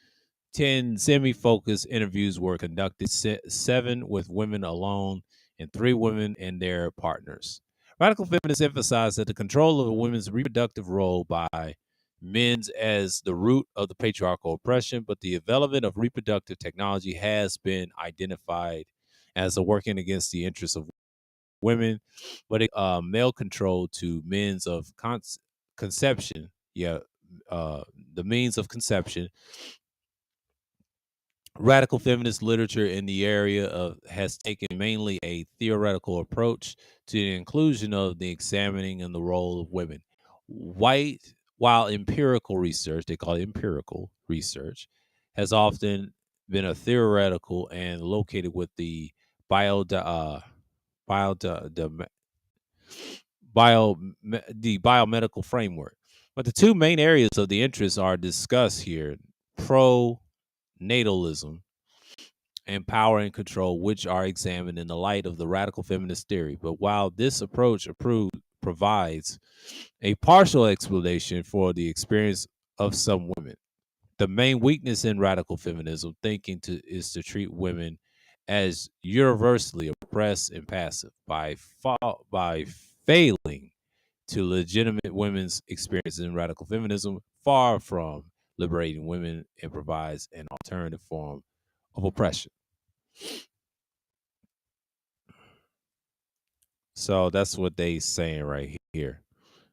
S1: 10 semi focused interviews were conducted, seven with women alone and three women and their partners. Radical feminists emphasize that the control of a woman's reproductive role by men's as the root of the patriarchal oppression, but the development of reproductive technology has been identified as a working against the interests of women, but male control to means of conception. Yeah, the means of conception. Radical feminist literature in the area has taken mainly a theoretical approach to the inclusion of the examining and the role of women. While empirical research, they call it empirical research, has often been a theoretical and located with the bio, bio, bio the biomedical framework. But the two main areas of the interest are discussed here: pro natalism and power and control, which are examined in the light of the radical feminist theory. But while this approach provides a partial explanation for the experience of some women, the main weakness in radical feminism thinking is to treat women as universally oppressed and passive by failing to legitimate women's experience in radical feminism, far from liberating women, and provides an alternative form of oppression. So that's what they saying right here.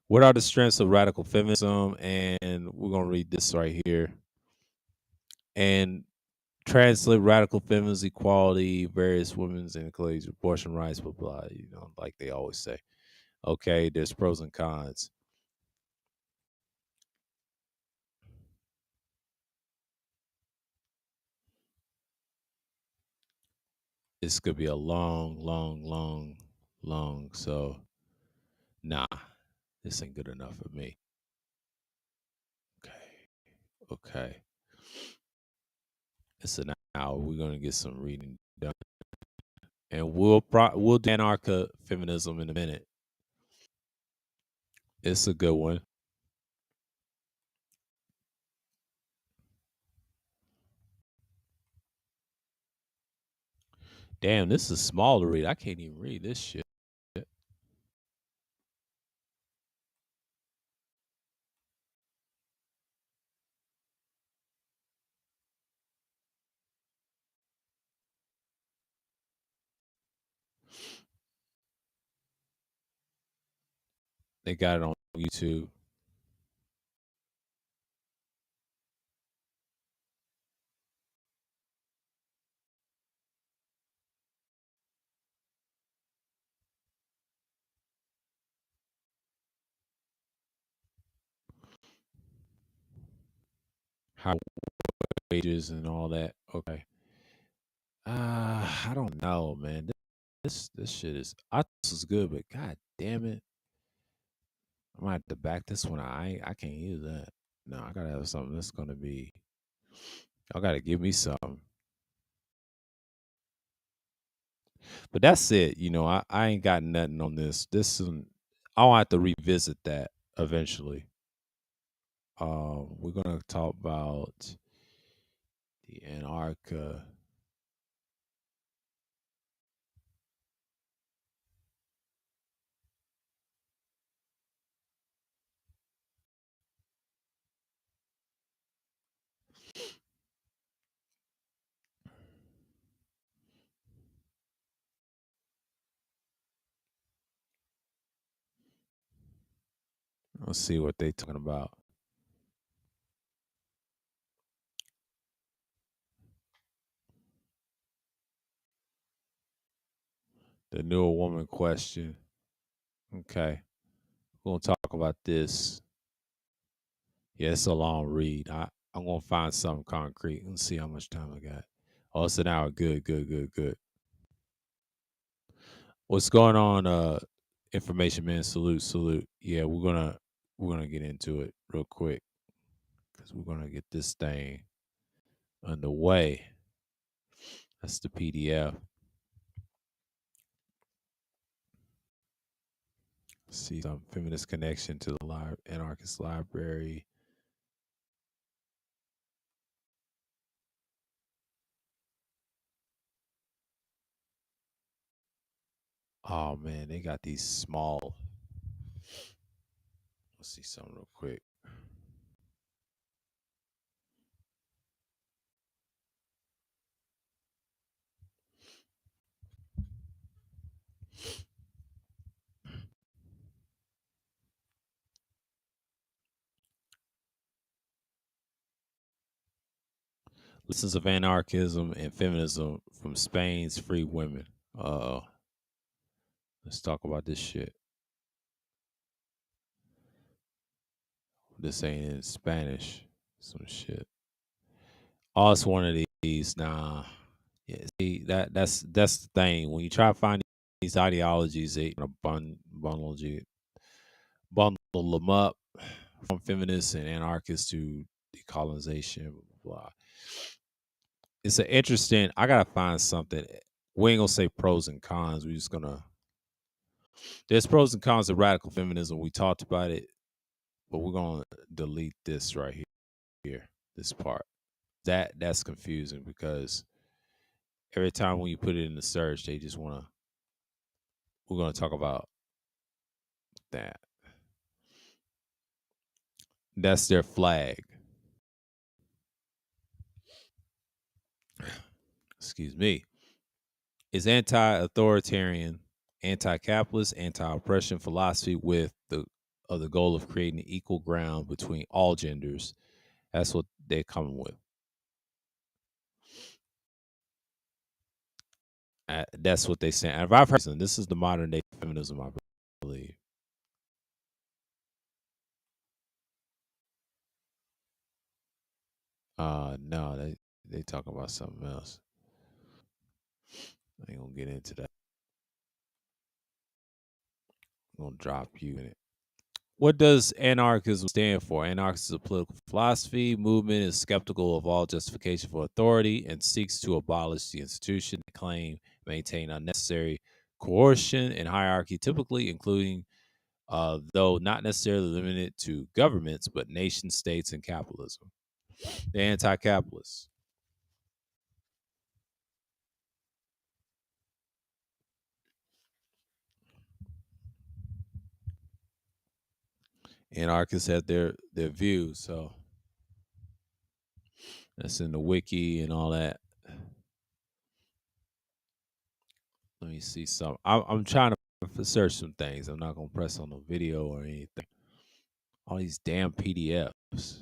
S1: What are the strengths of radical feminism? And we're gonna read this right here. And translate radical feminism, equality, various women's inequalities, abortion rights, blah blah. Like they always say. Okay, there's pros and cons. This could be a long, long, long, long. So nah, this ain't good enough for me. Okay, okay. It's an hour. We're gonna get some reading done, and we'll do anarcha feminism in a minute. It's a good one. Damn, this is small to read. I can't even read this shit. They got it on YouTube. How wages and all that. Okay. I don't know, man. This shit is. I thought this was good, but god damn it, I might have to back this one. I can't use that. No, I gotta have something that's gonna be. Y'all gotta give me something. But that's it. I ain't got nothing on this. I'll have to revisit that eventually. We're gonna talk about the Antarctica. Let's see what they talking about. The newer woman question. Okay. We're gonna talk about this. Yeah, it's a long read. I'm gonna find something concrete. Let's see how much time I got. Oh, it's an hour. Good, good, good, good. What's going on? Information man, salute, salute. Yeah, we're gonna get into it real quick because we're gonna get this thing underway. That's the PDF. See some feminist connection to the anarchist library. Oh man, they got these small. Let's see something real quick. Lessons of Anarchism and Feminism from Spain's Free Women. Let's talk about this shit. This ain't in Spanish. Some shit. Oh, it's one of these. Nah. Yeah, see that's the thing. When you try to find these ideologies, they bundle them up from feminists and anarchists to decolonization. Blah, blah. It's an interesting. I gotta find something. We ain't gonna say pros and cons. We're just gonna. There's pros and cons of radical feminism. We talked about it, but we're gonna delete this right here. This part. That's confusing because every time when you put it in the search, they just wanna. We're gonna talk about that. That's their flag. Excuse me. Is anti-authoritarian, anti-capitalist, anti-oppression philosophy with the goal of creating equal ground between all genders. That's what they're coming with. That's what they say. And if I've heard this is the modern day feminism, I believe. No, they talk about something else. I ain't gonna get into that. I'm gonna drop you in it. What does anarchism stand for? Anarchism is a political philosophy. Movement is skeptical of all justification for authority and seeks to abolish the institution, claim, maintain unnecessary coercion and hierarchy, typically including, though not necessarily limited to governments, but nation states and capitalism. The anti-capitalists. Anarchists have their views, so that's in the wiki and all that. Let me see some. I'm trying to search some things. I'm not gonna press on the video or anything. All these damn PDFs.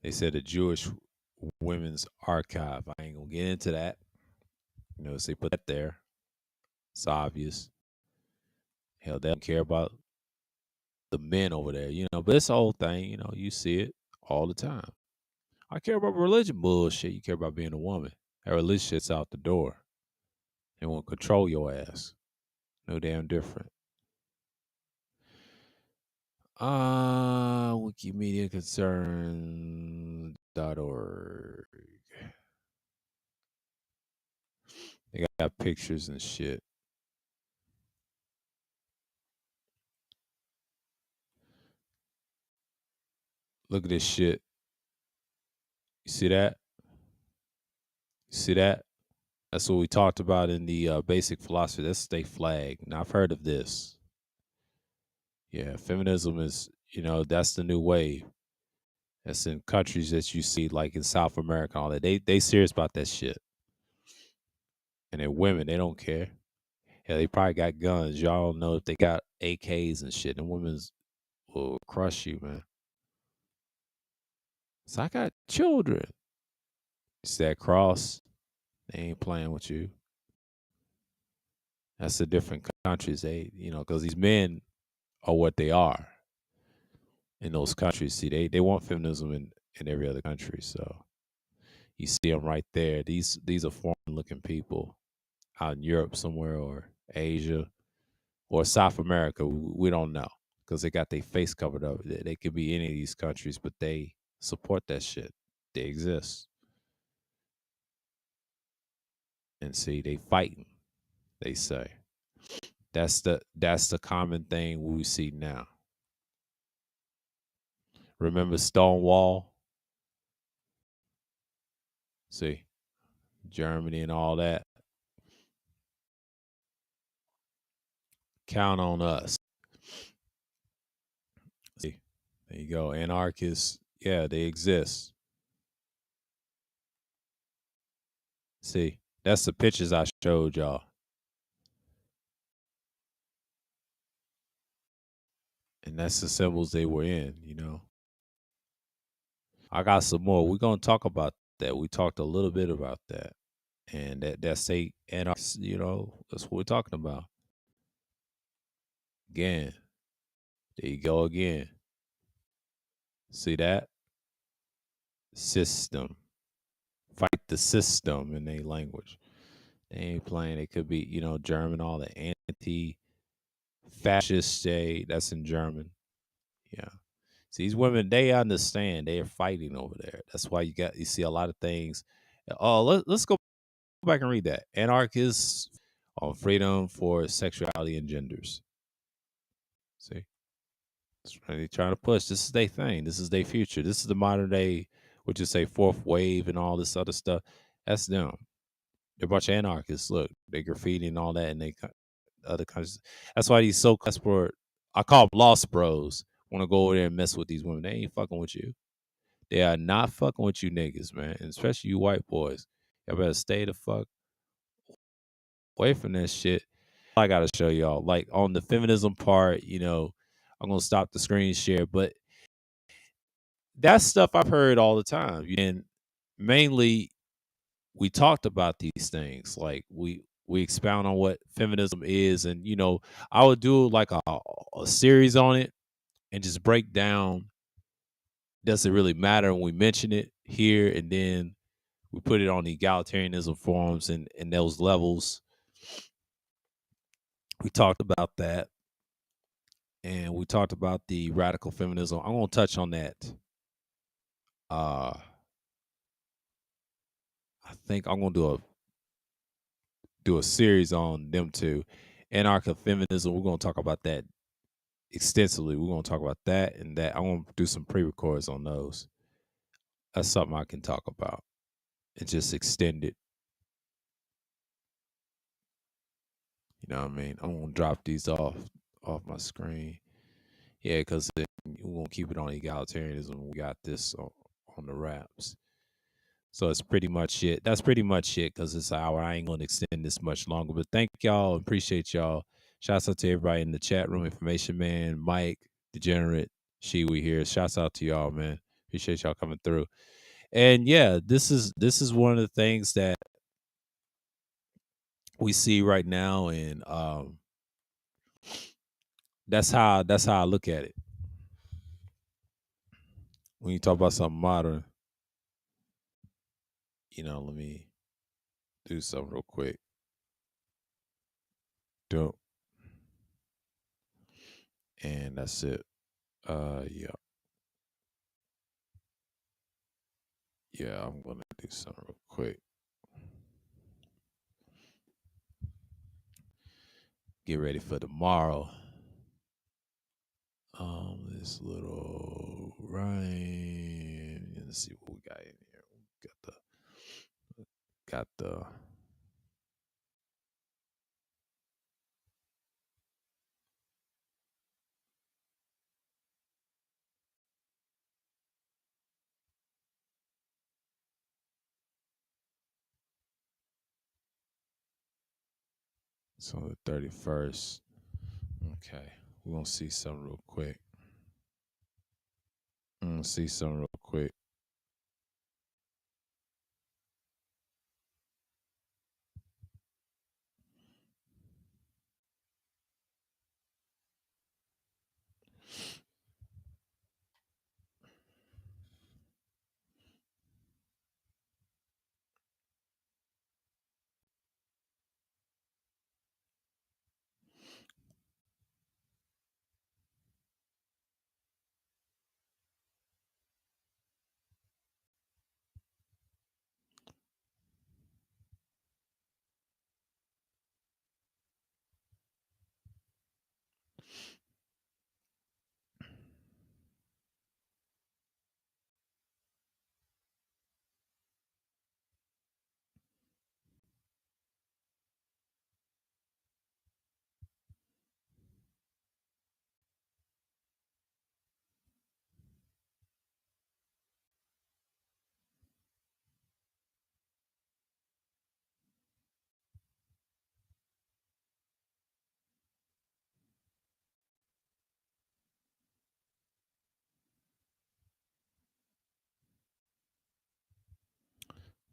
S1: They said the Jewish Women's Archive. I ain't gonna get into that. You know, so they put that there. It's obvious. Hell, they don't care about the men over there, you know. But this whole thing, you know, you see it all the time. I care about religion bullshit. You care about being a woman. That religion shit's out the door. They want to control your ass. No damn different. Wikimediaconcern.org. They got pictures and shit. Look at this shit. You see that? You see that? That's what we talked about in the basic philosophy. That's state flag. Now I've heard of this. Yeah, feminism is, you know, that's the new wave. That's in countries that you see, like in South America, all that. They serious about that shit. And they're women, they don't care. Yeah, they probably got guns. Y'all don't know if they got AKs and shit. And women's will crush you, man. So I got children. It's that cross. They ain't playing with you. That's the different countries. Because these men are what they are in those countries. See, they want feminism in every other country. So you see them right there. These are foreign looking people out in Europe somewhere or Asia or South America. We don't know because they got their face covered up. They could be any of these countries, but they support that shit. They exist. And see, they fighting, they say. That's the common thing we see now. Remember Stonewall? See, Germany and all that. Count on us. See, there you go. Anarchists, yeah, they exist. See, that's the pictures I showed y'all. And that's the symbols they were in. I got some more. We're gonna talk about that. We talked a little bit about that. And that state anarchists, that's what we're talking about. Again, there you go again. See that? System. Fight the system in their language. They ain't playing. It could be, German, all the anti-fascist say that's in German. Yeah. See, these women, they understand. They are fighting over there. That's why you see a lot of things. Oh, let's go back and read that. Anarchists on freedom for sexuality and genders. See, that's what they trying to push. This is their thing. This is their future. This is the modern day, what you say, fourth wave and all this other stuff. That's them. They're a bunch of anarchists. Look, they graffiti and all that, and other countries. That's why these so desperate, I call them lost bros, want to go over there and mess with these women. They ain't fucking with you. They are not fucking with you niggas, man. And especially you white boys. Y'all better stay the fuck away from that shit. I gotta show y'all. Like on the feminism part, I'm gonna stop the screen share, but that's stuff I've heard all the time. And mainly we talked about these things. Like we expound on what feminism is, and I would do like a series on it and just break down. Does it really matter when we mention it here, and then we put it on the egalitarianism forums and those levels. We talked about that, and we talked about the radical feminism. I'm gonna touch on that. I think I'm gonna do a series on them too. Anarcho feminism. We're gonna talk about that extensively. We're gonna talk about that and that. I'm gonna do some pre-records on those. That's something I can talk about and just extend it. You know what I mean? I'm gonna drop these off my screen. Yeah, because we're gonna keep it on egalitarianism. We got this on the wraps. So it's pretty much it. That's pretty much it because it's an hour. I ain't gonna extend this much longer. But thank y'all. Appreciate y'all. Shouts out to everybody in the chat room. Information man, Mike, Degenerate, we here. Shouts out to y'all, man. Appreciate y'all coming through. And yeah, this is one of the things that we see right now, and that's how I look at it. When you talk about something modern, let me do something real quick. Do and that's it. Yeah. Yeah, I'm gonna do something real quick. Get ready for tomorrow. This little rhyme. Let's see what we got in here. Got the It's on the 31st. Okay. We're gonna see something real quick. I'm gonna see something real quick.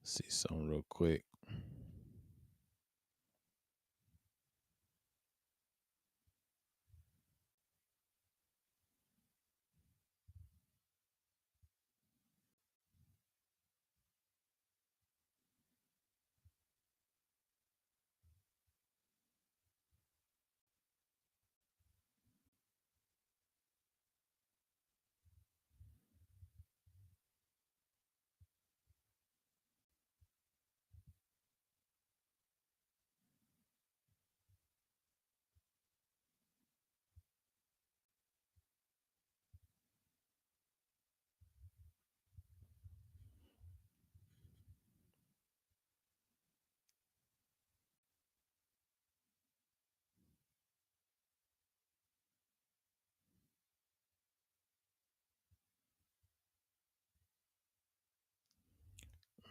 S1: See something real quick.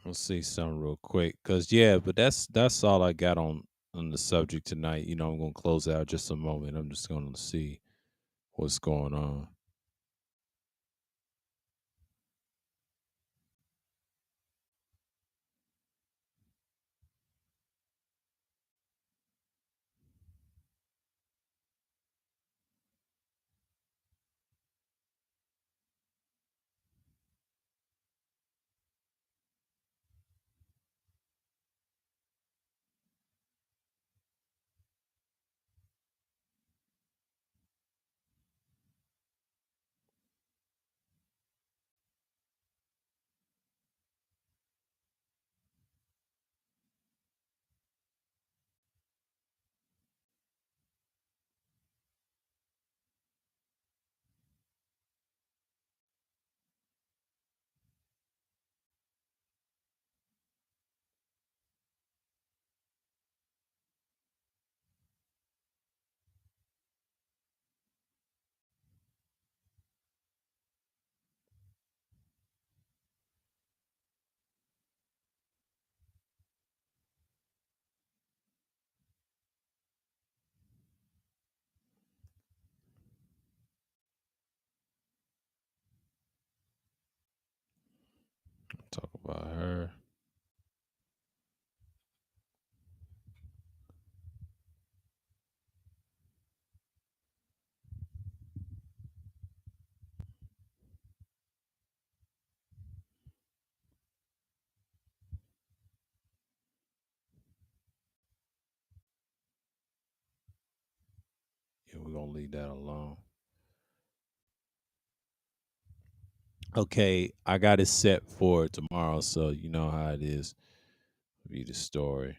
S1: We'll see something real quick. Cause yeah, but that's all I got on the subject tonight. I'm gonna close out just a moment. I'm just gonna see what's going on. Talk about her. Yeah, we're gonna leave that alone. Okay, I got it set for tomorrow, so you know how it is. Read the story.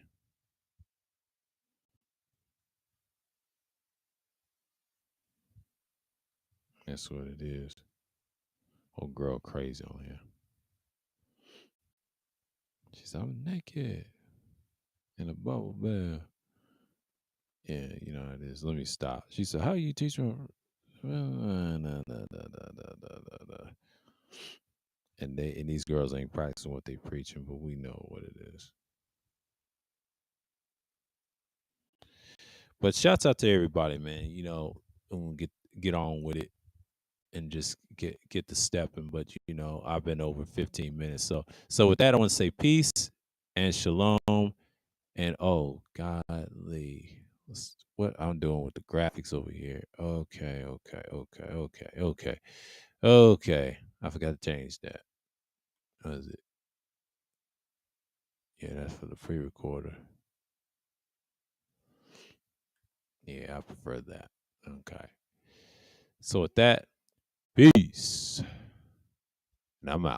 S1: That's what it is. Old girl crazy on here. She's I'm naked in a bubble bath. Yeah, you know how it is. Let me stop. She said, "How you teach me?" And these girls ain't practicing what they preaching, but we know what it is. But shouts out to everybody, man. We'll get on with it and just get the stepping. But I've been over 15 minutes. So with that, I want to say peace and shalom. And oh godly, what I'm doing with the graphics over here. Okay. I forgot to change that. What is it? Yeah, that's for the pre-recorder. Yeah, I prefer that. Okay. So with that, peace. And I'm out.